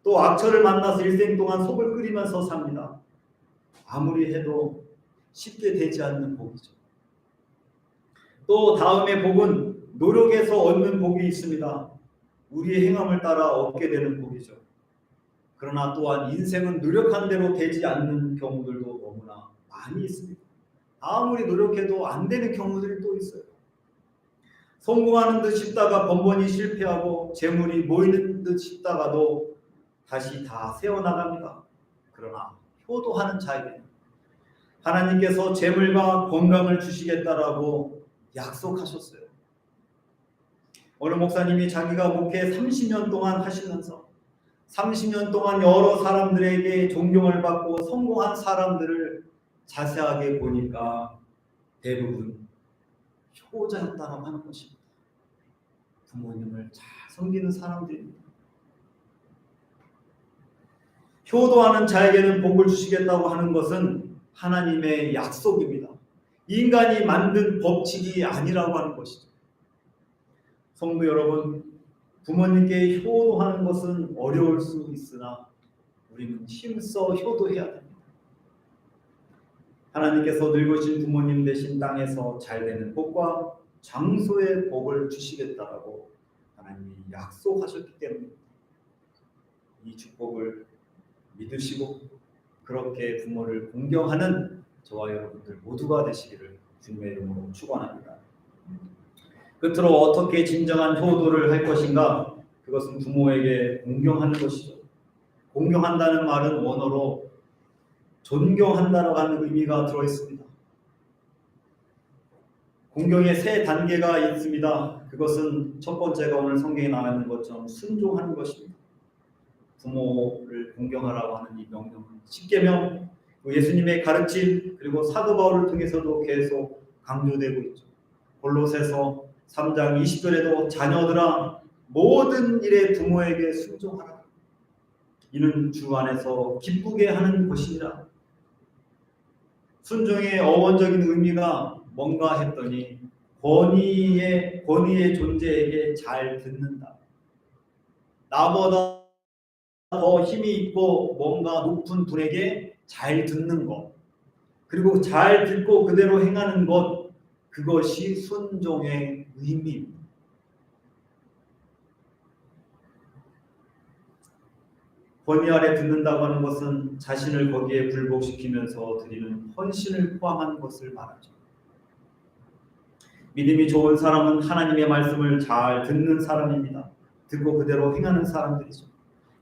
또 악처를 만나서 일생 동안 속을 끓이면서 삽니다. 아무리 해도 쉽게 되지 않는 복이죠. 또 다음의 복은 노력에서 얻는 복이 있습니다. 우리의 행함을 따라 얻게 되는 복이죠. 그러나 또한 인생은 노력한 대로 되지 않는 경우들도 너무나 많이 있습니다. 아무리 노력해도 안 되는 경우들이 또 있어요. 성공하는 듯 싶다가 번번이 실패하고 재물이 모이는 듯 싶다가도 다시 다 세워나갑니다. 그러나 효도하는 자에게는 하나님께서 재물과 건강을 주시겠다라고 약속하셨어요. 어느 목사님이 자기가 목회 30년 동안 하시면서 30년 동안 여러 사람들에게 존경을 받고 성공한 사람들을 자세하게 보니까 대부분 효자였다라고 하는 것입니다. 부모님을 잘 섬기는 사람들입니다. 효도하는 자에게는 복을 주시겠다고 하는 것은 하나님의 약속입니다. 인간이 만든 법칙이 아니라고 하는 것이죠. 성도 여러분, 부모님께 효도하는 것은 어려울 수 있으나 우리는 힘써 효도해야 됩니다. 하나님께서 늙으신 부모님 되신 땅에서 잘 되는 복과 장소의 복을 주시겠다라고 하나님이 약속하셨기 때문에 이 축복을 믿으시고 그렇게 부모를 공경하는 저와 여러분들 모두가 되시기를 주님의 이름으로 축원합니다. 끝으로 어떻게 진정한 효도를 할 것인가? 그것은 부모에게 공경하는 것이죠. 공경한다는 말은 원어로 존경한다라고 하는 의미가 들어있습니다. 공경의 세 단계가 있습니다. 그것은 첫 번째가 오늘 성경에 나와 있는 것처럼 순종하는 것입니다. 부모를 공경하라고 하는 이 명령은 십계명, 예수님의 가르침, 그리고 사도 바울을 통해서도 계속 강조되고 있죠. 골로새서 3장 20절에도 자녀들아 모든 일에 부모에게 순종하라. 이는 주 안에서 기쁘게 하는 것이니라. 순종의 어원적인 의미가 뭔가 했더니 권위의 존재에게 잘 듣는다. 나보다 더 힘이 있고 뭔가 높은 분에게 잘 듣는 것, 그리고 잘 듣고 그대로 행하는 것, 그것이 순종의 의미입니다. 권위 아래 듣는다고 하는 것은 자신을 거기에 굴복시키면서 드리는 헌신을 포함한 것을 말하죠. 믿음이 좋은 사람은 하나님의 말씀을 잘 듣는 사람입니다. 듣고 그대로 행하는 사람들이죠.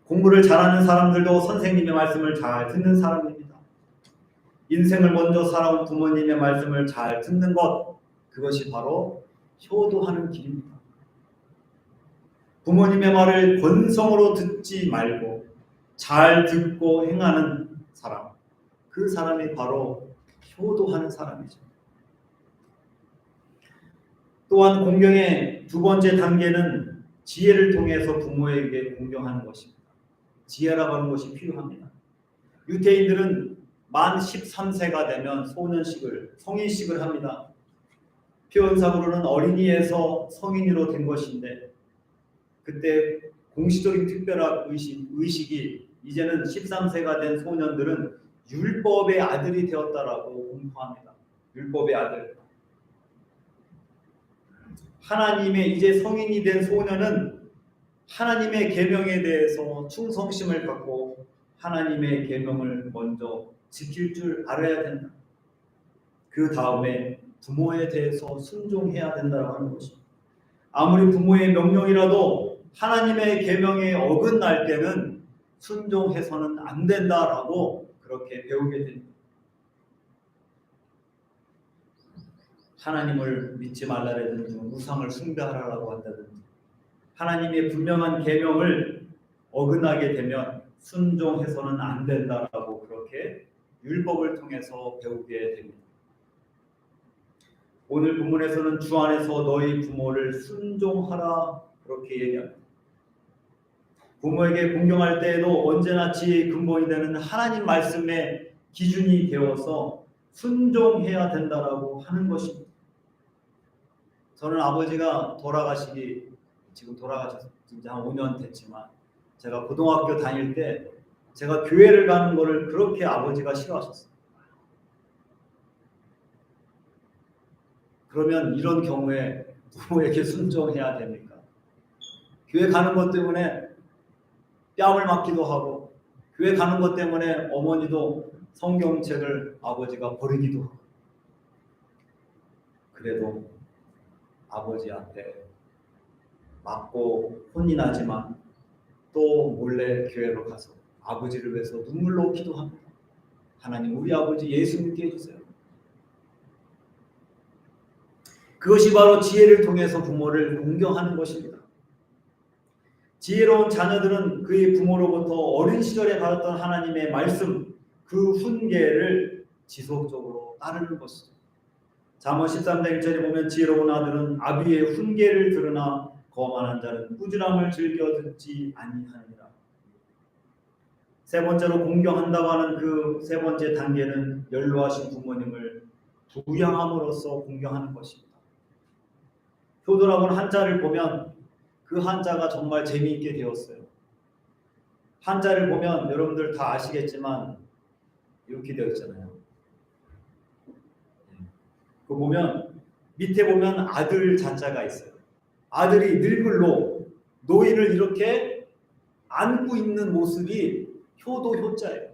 공부를 잘하는 사람들도 선생님의 말씀을 잘 듣는 사람입니다. 인생을 먼저 살아온 부모님의 말씀을 잘 듣는 것, 그것이 바로 효도하는 길입니다. 부모님의 말을 권성으로 듣지 말고 잘 듣고 행하는 사람, 그 사람이 바로 효도하는 사람이죠. 또한 공경의 두 번째 단계는 지혜를 통해서 부모에게 공경하는 것입니다. 지혜라고 하는 것이 필요합니다. 유대인들은 만 13세가 되면 성인식을 합니다. 표현상으로는 어린이에서 성인으로 된 것인데 그때 공식적인 특별한 의식이 이제는 13세가 된 소년들은 율법의 아들이 되었다라고 공포합니다. 율법의 아들. 하나님의 이제 성인이 된 소년은 하나님의 계명에 대해서 충성심을 갖고 하나님의 계명을 먼저 지킬 줄 알아야 된다. 그 다음에 부모에 대해서 순종해야 된다고 하는 것입니다. 아무리 부모의 명령이라도 하나님의 계명에 어긋날 때는 순종해서는 안 된다라고 그렇게 배우게 됩니다. 하나님을 믿지 말라라든지 우상을 숭배하라라고 한다든지 하나님의 분명한 계명을 어긋나게 되면 순종해서는 안 된다라고 그렇게 율법을 통해서 배우게 됩니다. 오늘 본문에서는 주 안에서 너희 부모를 순종하라 그렇게 얘기합니다. 부모에게 공경할 때에도 언제나 지혜의 근본이 되는 하나님 말씀의 기준이 되어서 순종해야 된다라고 하는 것입니다. 저는 아버지가 지금 돌아가셔서 이제 한 5년 됐지만 제가 고등학교 다닐 때 제가 교회를 가는 거를 그렇게 아버지가 싫어하셨어요. 그러면 이런 경우에 부모에게 순종해야 됩니까? 교회 가는 것 때문에 뺨을 맞기도 하고 교회 가는 것 때문에 어머니도 성경책을 아버지가 버리기도 하고 그래도 아버지 앞에 맞고 혼이 나지만 또 몰래 교회로 가서 아버지를 위해서 눈물로 기도합니다. 하나님 우리 아버지 예수 믿게 해주세요. 그것이 바로 지혜를 통해서 부모를 공경하는 것입니다. 지혜로운 자녀들은 그의 부모로부터 어린 시절에 받았던 하나님의 말씀, 그 훈계를 지속적으로 따르는 것이죠. 잠언 13장 1절에 보면 지혜로운 아들은 아비의 훈계를 들으나 거만한 자는 꾸지람을 즐겨 듣지 아니하느니라. 세 번째로 공경한다고 하는 그 세 번째 단계는 연로하신 부모님을 부양함으로써 공경하는 것입니다. 효도라고는 한자를 보면 그 한자가 정말 재미있게 되었어요. 한자를 보면 여러분들 다 아시겠지만 이렇게 되어 있잖아요. 그 보면 밑에 보면 아들 자자가 있어요. 아들이 늙을로 노인을 이렇게 안고 있는 모습이 효도 효자예요.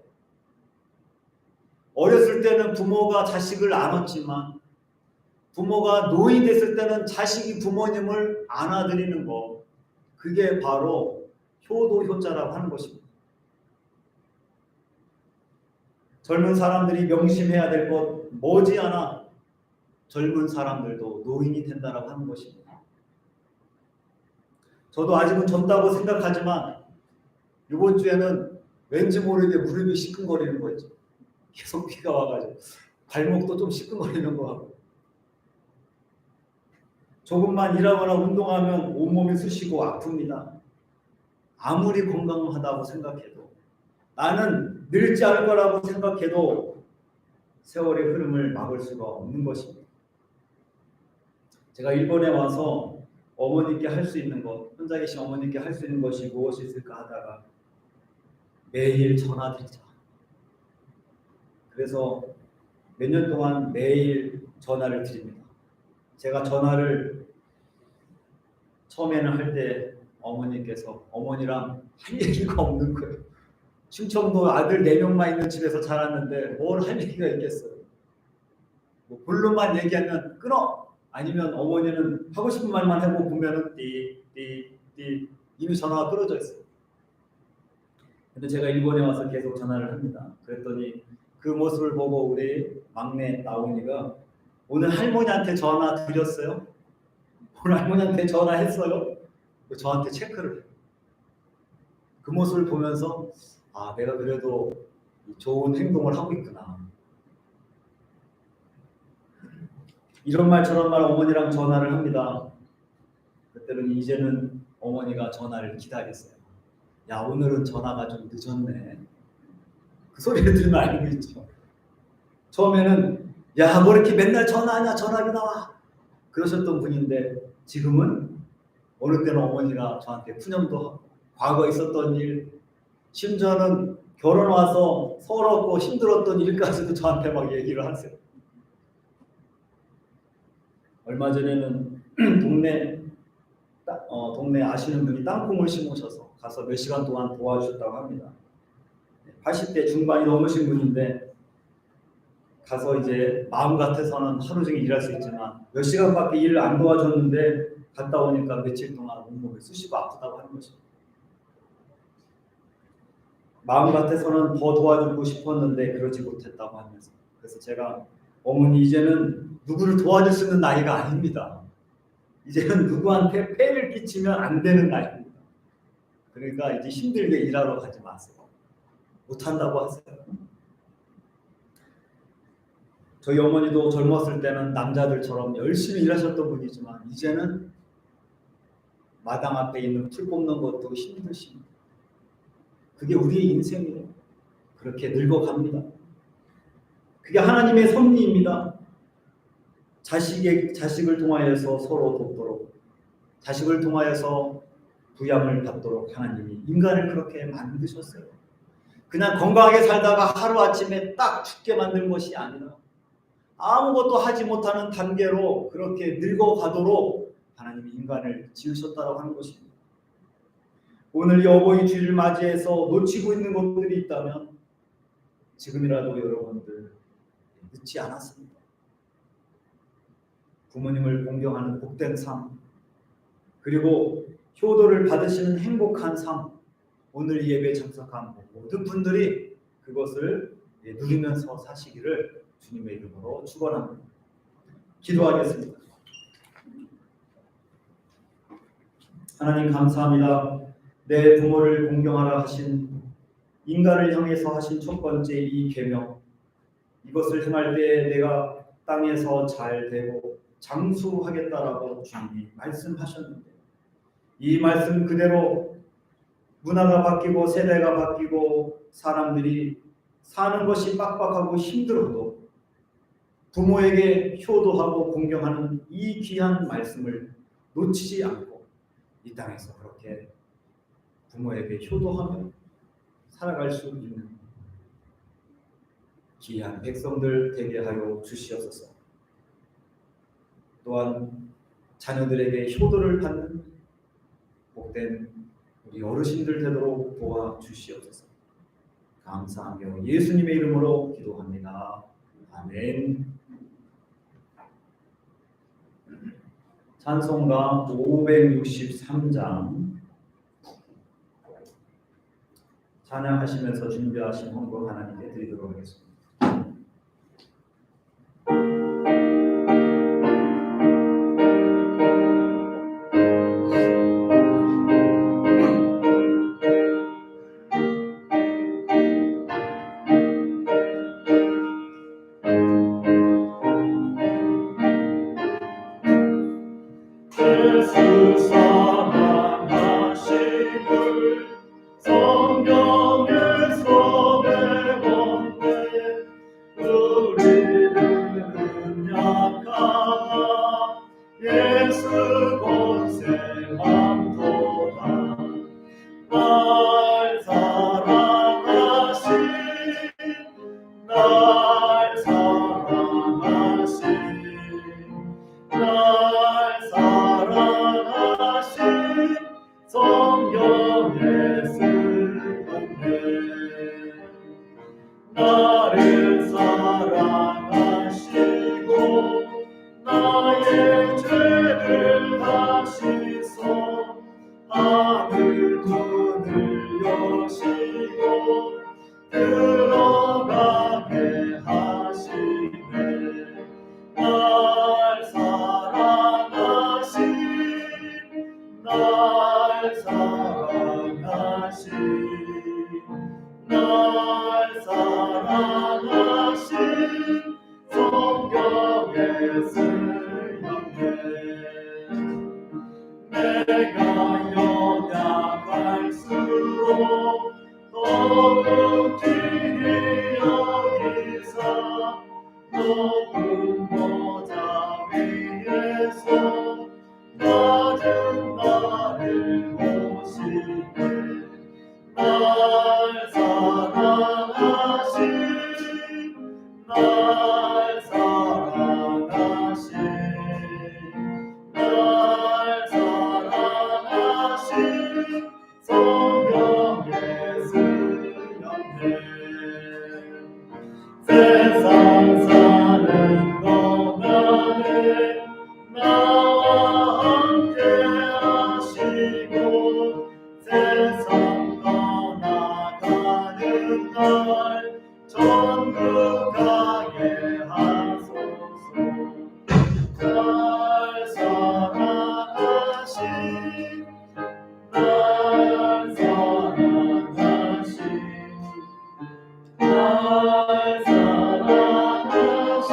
어렸을 때는 부모가 자식을 안았지만 부모가 노인 됐을 때는 자식이 부모님을 안아드리는 것, 그게 바로 효도 효자라고 하는 것입니다. 젊은 사람들이 명심해야 될 것 머지않아 젊은 사람들도 노인이 된다라고 하는 것입니다. 저도 아직은 젊다고 생각하지만 이번 주에는 왠지 모르게 무릎이 시큰거리는 거죠. 계속 비가 와가지고 발목도 좀 시큰거리는 거 같고 조금만 일하거나 운동하면 온몸이 쑤시고 아픕니다. 아무리 건강하다고 생각해도 나는 늙지 않을 거라고 생각해도 세월의 흐름을 막을 수가 없는 것입니다. 제가 일본에 와서 어머니께 할 수 있는 것, 혼자 계신 어머니께 할 수 있는 것이 무엇이 있을까 하다가 매일 전화드리자. 그래서 몇 년 동안 매일 전화를 드립니다. 제가 전화를 처음에는 할 때 어머니께서 어머니랑 할 얘기가 없는 거예요. 충청도 아들 4명만 있는 집에서 자랐는데 뭘 할 얘기가 있겠어요. 뭐 본론만 얘기하면 끊어. 아니면 어머니는 하고 싶은 말만 하고 보면은 띠 이미 전화가 끊어져 있어요. 근데 제가 일본에 와서 계속 전화를 합니다. 그랬더니 그 모습을 보고 우리 막내 나온이가 오늘 할머니한테 전화 드렸어요? 오늘 할머니한테 전화했어요? 저한테 체크를 해요. 그 모습을 보면서 아, 내가 그래도 좋은 행동을 하고 있구나. 이런 말 저런 말 어머니랑 전화를 합니다. 그때는 이제는 어머니가 전화를 기다렸어요. 야, 오늘은 전화가 좀 늦었네. 그 소리를 들으면 알고 있죠. 처음에는 야, 뭐 이렇게 맨날 전화하냐, 전화기 나와. 그러셨던 분인데 지금은 어느 때는 어머니가 저한테 푸념도 하고 과거에 있었던 일, 심지어는 결혼 와서 서럽고 힘들었던 일까지도 저한테 막 얘기를 하세요. 얼마 전에는 동네 아시는 분이 땅콩을 심으셔서 가서 몇 시간 동안 도와주셨다고 합니다. 80대 중반이 넘으신 분인데 가서 이제 마음 같아서는 하루 종일 일할 수 있지만 몇 시간밖에 일을 안 도와줬는데 갔다 오니까 며칠 동안 온몸이 쑤시고 아프다고 하는 것입니다. 마음 같아서는 더 도와주고 싶었는데 그러지 못했다고 하면서, 그래서 제가 어머니 이제는 누구를 도와줄 수 있는 나이가 아닙니다. 이제는 누구한테 폐를 끼치면 안 되는 나이입니다. 그러니까 이제 힘들게 일하러 가지 마세요. 못한다고 하세요. 저희 어머니도 젊었을 때는 남자들처럼 열심히 일하셨던 분이지만 이제는 마당 앞에 있는 풀 뽑는 것도 힘드십니다. 그게 우리의 인생이에요. 그렇게 늙어갑니다. 그게 하나님의 섭리입니다. 자식을 통하여서 서로 돕도록, 자식을 통하여서 부양을 받도록 하나님이 인간을 그렇게 만드셨어요. 그냥 건강하게 살다가 하루아침에 딱 죽게 만든 것이 아니라 아무것도 하지 못하는 단계로 그렇게 늙어가도록 하나님이 인간을 지으셨다고 하는 것입니다. 오늘 이 어버이 주일을 맞이해서 놓치고 있는 것들이 있다면 지금이라도 여러분들 늦지 않았습니다. 부모님을 공경하는 복된 삶, 그리고 효도를 받으시는 행복한 삶, 오늘 이 예배에 참석한 모든 분들이 그것을 누리면서 사시기를 주님의 이름으로 축원합니다. 기도하겠습니다. 하나님 감사합니다. 내 부모를 공경하라 하신, 인간을 향해서 하신 첫 번째 이 계명, 이것을 행할 때 내가 땅에서 잘 되고 장수하겠다라고 주님이 말씀하셨는데, 이 말씀 그대로 문화가 바뀌고 세대가 바뀌고 사람들이 사는 것이 빡빡하고 힘들어도 부모에게 효도하고 공경하는 이 귀한 말씀을 놓치지 않고 이 땅에서 그렇게 부모에게 효도하며 살아갈 수 있는 귀한 백성들 되게 하여 주시옵소서. 또한 자녀들에게 효도를 받는 복된 우리 어르신들 되도록 도와주시옵소서. 감사하며 예수님의 이름으로 기도합니다. 아멘. 찬송가 563장 찬양하시면서 준비하신 헌금 하나님께 드리도록 하겠습니다. 예수 사랑하심을 성경에서 배웠네. 우리는 약하나 예수 권세함도다. 날 사랑하신 날 사랑하신 날 사랑하신 성경에 쓰였네. 나를 사랑하시고 나의 나를 다시소 하늘 문을 여시고 들어가게 하시네. 날 사랑하신 날 사랑하신 날 사랑하신 성경의 쓰였네. 내가 연약할수록 더욱 귀히 여기사 높은 보좌 위에서 낮은 나를 보시네. 날 사랑하신 날 사랑하신 날 사랑하신 성령의 쓰였네. 세상 사는 동안에 나와 함께 하시고 세상 떠나가는 날 천국 가게 하소서. 날 사랑하신 날 사랑하신 날 사랑하신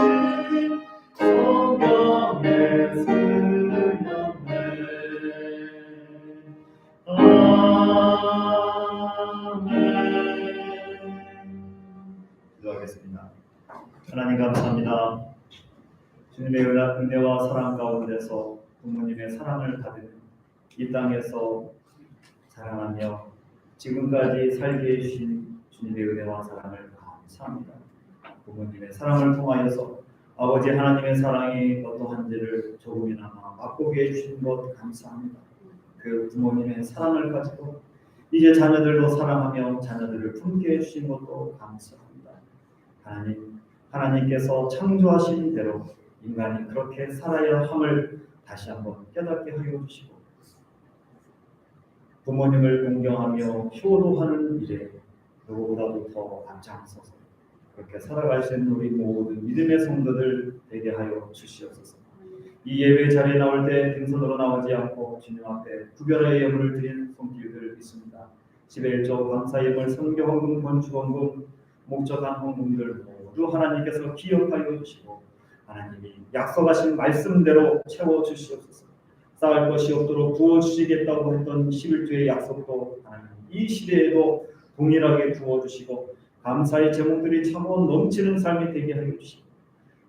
성령의 쓰였네. 아멘. 기도하겠습니다. 하나님 감사합니다. 주님의 은혜와 사랑 가운데서 부모님의 사랑을 받은 이 땅에서 사랑하며 지금까지 살게 해주신 주님의 은혜와 사랑을 감사합니다. 부모님의 사랑을 통하여서 아버지 하나님의 사랑이 어떠한지를 조금이나마 맛보게 해주신 것 감사합니다. 그 부모님의 사랑을 가지고 이제 자녀들도 사랑하며 자녀들을 품게 해주신 것도 감사합니다. 하나님께서 창조하신 대로 인간이 그렇게 살아야 함을 다시 한번 깨닫게 하여 주시고 부모님을 공경하며 효도하는 일에 누구보다도 더 앞장서서 그렇게 살아갈 수 있는 우리 모든 믿음의 성도들 되게 하여 주시옵소서. 이 예배 자리에 나올 때 빈손으로 나오지 않고 주님 앞에 구별의 예물을 드린 손길들 있습니다. 11조 감사예물, 성경헌금, 건축헌금, 목적한 헌금들 모두 하나님께서 기억하여 주시고 하나님이 약속하신 말씀대로 채워주시옵소서. 쌓을 것이 없도록 부어주시겠다고 했던 11조의 약속도 하나님 이 시대에도 동일하게 부어주시고 감사의 제목들이 차고 넘치는 삶이 되게 하여 주시고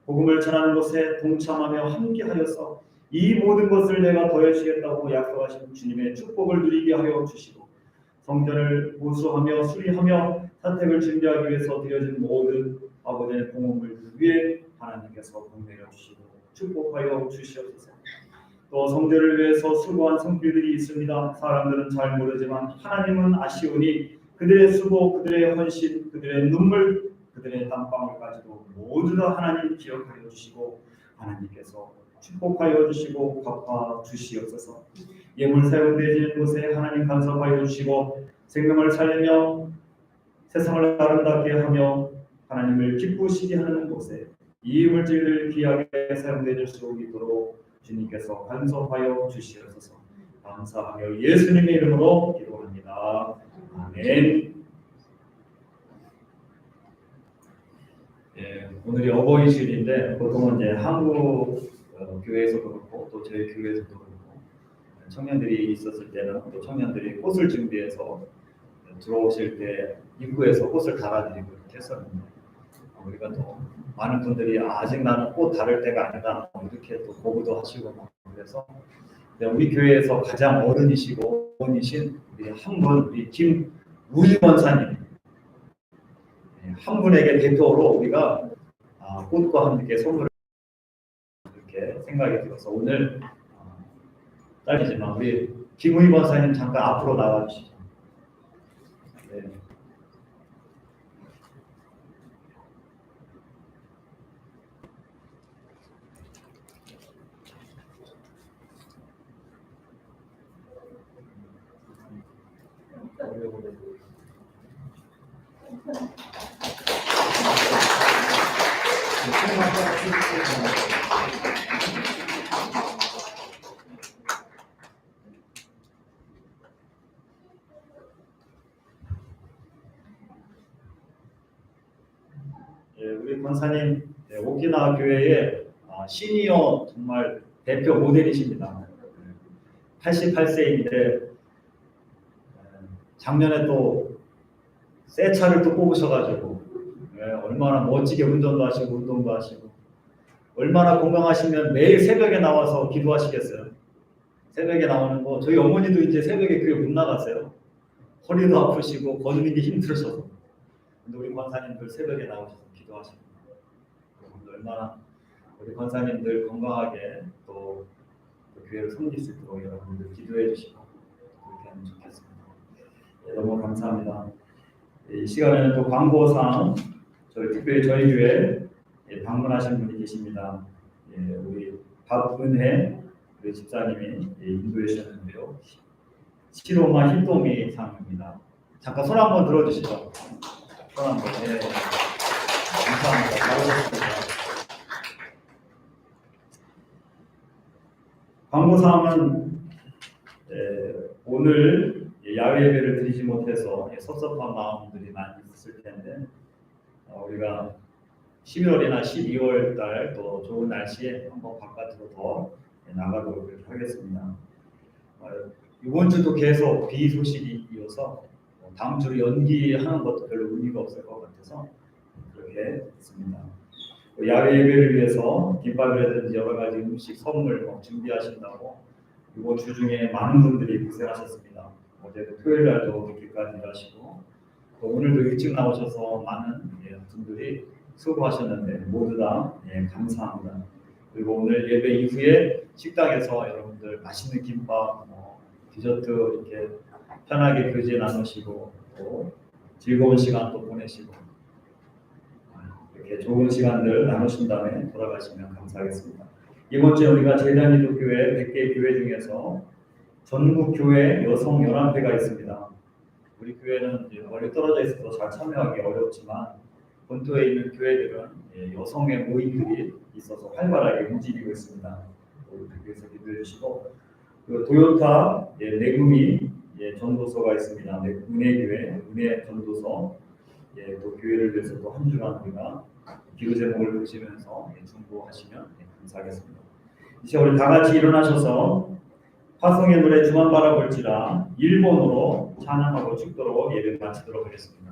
복음을 전하는 것에 동참하며 함께하여서 이 모든 것을 내가 더해주시겠다고 약속하신 주님의 축복을 누리게 하여 주시고 성전을 보수하며 수리하며 사택을 준비하기 위해서 드려진 모든 아버지의 공헌물들 위해 하나님께서 복 내려주시고 축복하여 주시옵소서. 또 성전을 위해서 수고한 성필들이 있습니다. 사람들은 잘 모르지만 하나님은 아시오니 그들의 수고, 그들의 헌신, 그들의 눈물, 그들의 땀방울까지도 모두 다 하나님 기억하여 주시고 하나님께서 축복하여 주시고 갚아 주시옵소서. 예물 사용되는 곳에 하나님 간섭하여 주시고 생명을 살리며 세상을 아름답게 하며 하나님을 기쁘시게 하는 곳에 이 물질을 귀하게 사용될 수 있도록 주님께서 간섭하여 주시옵소서. 감사하며 예수님의 이름으로 기도합니다. 아멘. 예, 오늘이 어버이날인데 보통은 이제 한국 교회에서도 그렇고 또 저희 교회에서도 그렇고 청년들이 있었을 때는 또 청년들이 꽃을 준비해서 들어오실 때 입구에서 꽃을 달아드리고 이렇게 했었는데 우리가 또 많은 분들이 아직 나는 꽃 다를 때가 아니다 이렇게 또 고부도 하시고 그래서 우리 교회에서 가장 어른이시고 어머니신 우리 한 분 우리 김우희 권사님 한 분에게 대표로 우리가 꽃과 함께 선물을 이렇게 생각이 들어서 오늘 딸이지만 우리 김우희 권사님 잠깐 앞으로 나와 주시죠. 네. 우리 권사님 오키나와 교회의 시니어 정말 대표 모델이십니다. 88세인데 작년에 또 새 차를 또 뽑으셔가지고 얼마나 멋지게 운전도 하시고 운동도 하시고 얼마나 건강하시면 매일 새벽에 나와서 기도하시겠어요. 새벽에 나오는 거 저희 어머니도 이제 새벽에 교회 못 나갔어요. 허리도 아프시고 걷는 게 힘들으셔서. 근데 우리 권사님들 새벽에 나오셔서 기도하십니다. 여러분들 얼마나 우리 권사님들 건강하게 또 교회를 섬길 수 있도록 여러분들 기도해 주시고 그렇게 하면 좋겠습니다. 너무 감사합니다. 이 시간에는 또 광고상 특별히 저희 교회 방문하신 분이 계십니다. 우리 박은혜 우리 집사님이 인도해 주셨는데요. 시로마 흰도미 상입니다. 잠깐 손 한번 들어주시죠. 손 한번. 감사합니다. 잘하셨습니다. 광고사항은 오늘 야외 예배를 드리지 못해서 섭섭한 마음들이 많이 있을 텐데 우리가 11월이나 12월 달 또 좋은 날씨에 한번 바깥으로 더 나가도록 하겠습니다. 이번 주도 계속 비 소식이 이어서 다음 주로 연기하는 것도 별로 의미가 없을 것 같아서 그렇게 했습니다. 야외 예배를 위해서 김밥이라든지 여러 가지 음식, 선물 준비하신다고 이번 주 중에 많은 분들이 고생하셨습니다. 어제도 토요일 날도 늦게까지 일하시고 또 오늘도 일찍 나오셔서 많은 분들이 수고하셨는데 모두 다 감사합니다. 그리고 오늘 예배 이후에 식당에서 여러분들 맛있는 김밥, 디저트 이렇게 편하게 교제 나누시고 또 즐거운 시간 또 보내시고 이렇게 좋은 시간들 나누신 다음에 돌아가시면 감사하겠습니다. 이번 주에 우리가 제자기도교회 100개 교회 중에서 전국 교회 여성 연합회가 있습니다. 우리 교회는 멀리 떨어져 있어서 잘 참여하기 어렵지만 본토에 있는 교회들은 여성의 모임들이 있어서 활발하게 움직이고 있습니다. 그래서 기도해 주시고 그 도요타 내구미 전도서가 있습니다. 은혜교회 은혜 전도서 또 교회를 위해서 또 한 주간 우리가 기도 제목을 보시면서 중보하시면 감사하겠습니다. 이제 우리 다 같이 일어나셔서 화성의 노래 주만 바라볼지라 일본어로 찬양하고 축도로 예배 마치도록 하겠습니다.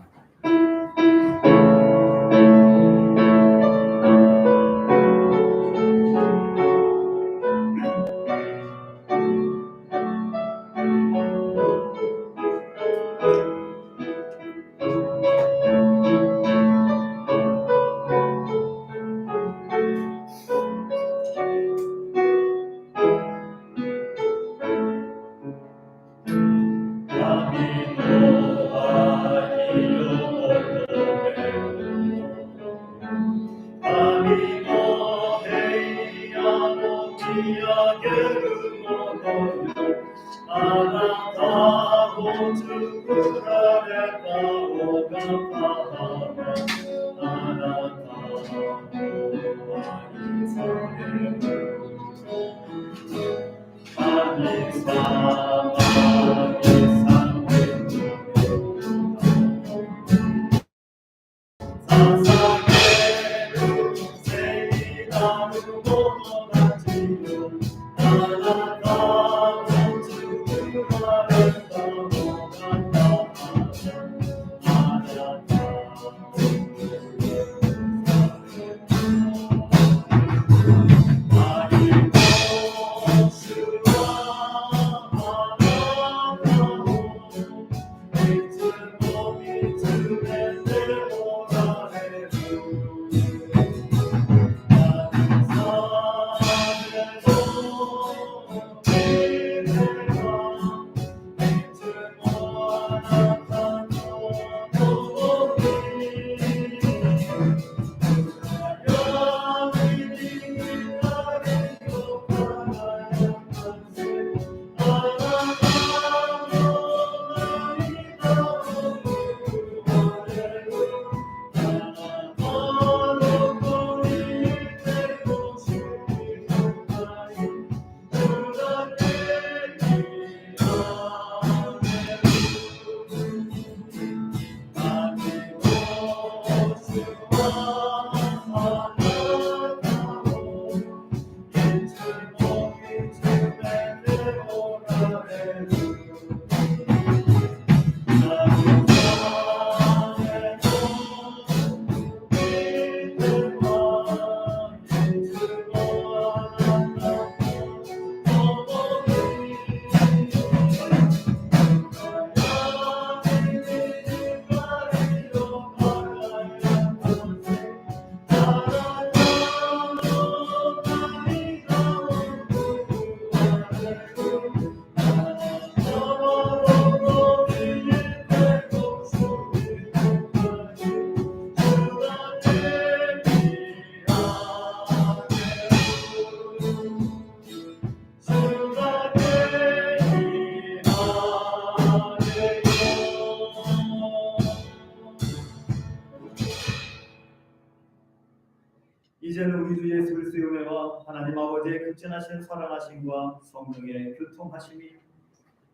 이제는 우리 주 예수 그리스도의 은혜와 하나님 아버지의 극진하신 사랑하심과 성령의 교통하심이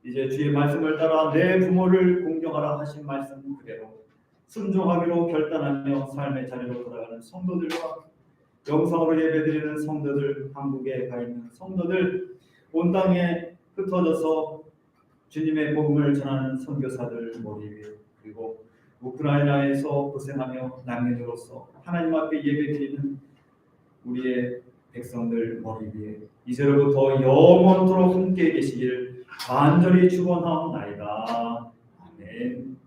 이제 주의 말씀을 따라 내 부모를 공경하라 하신 말씀 그대로 순종하기로 결단하며 삶의 자리로 돌아가는 성도들과 영상으로 예배드리는 성도들, 한국에 가 있는 성도들, 온 땅에 흩어져서 주님의 복음을 전하는 선교사들 머리 위에, 그리고 우크라이나에서 고생하며 난민으로서 하나님 앞에 예배드리는 우리의 백성들 머리 위에 이제로부터 영원토록 함께 계시길 간절히 축원하옵나이다. 아멘.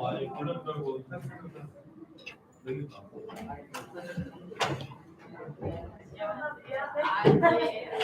아니 그런 걸고 여기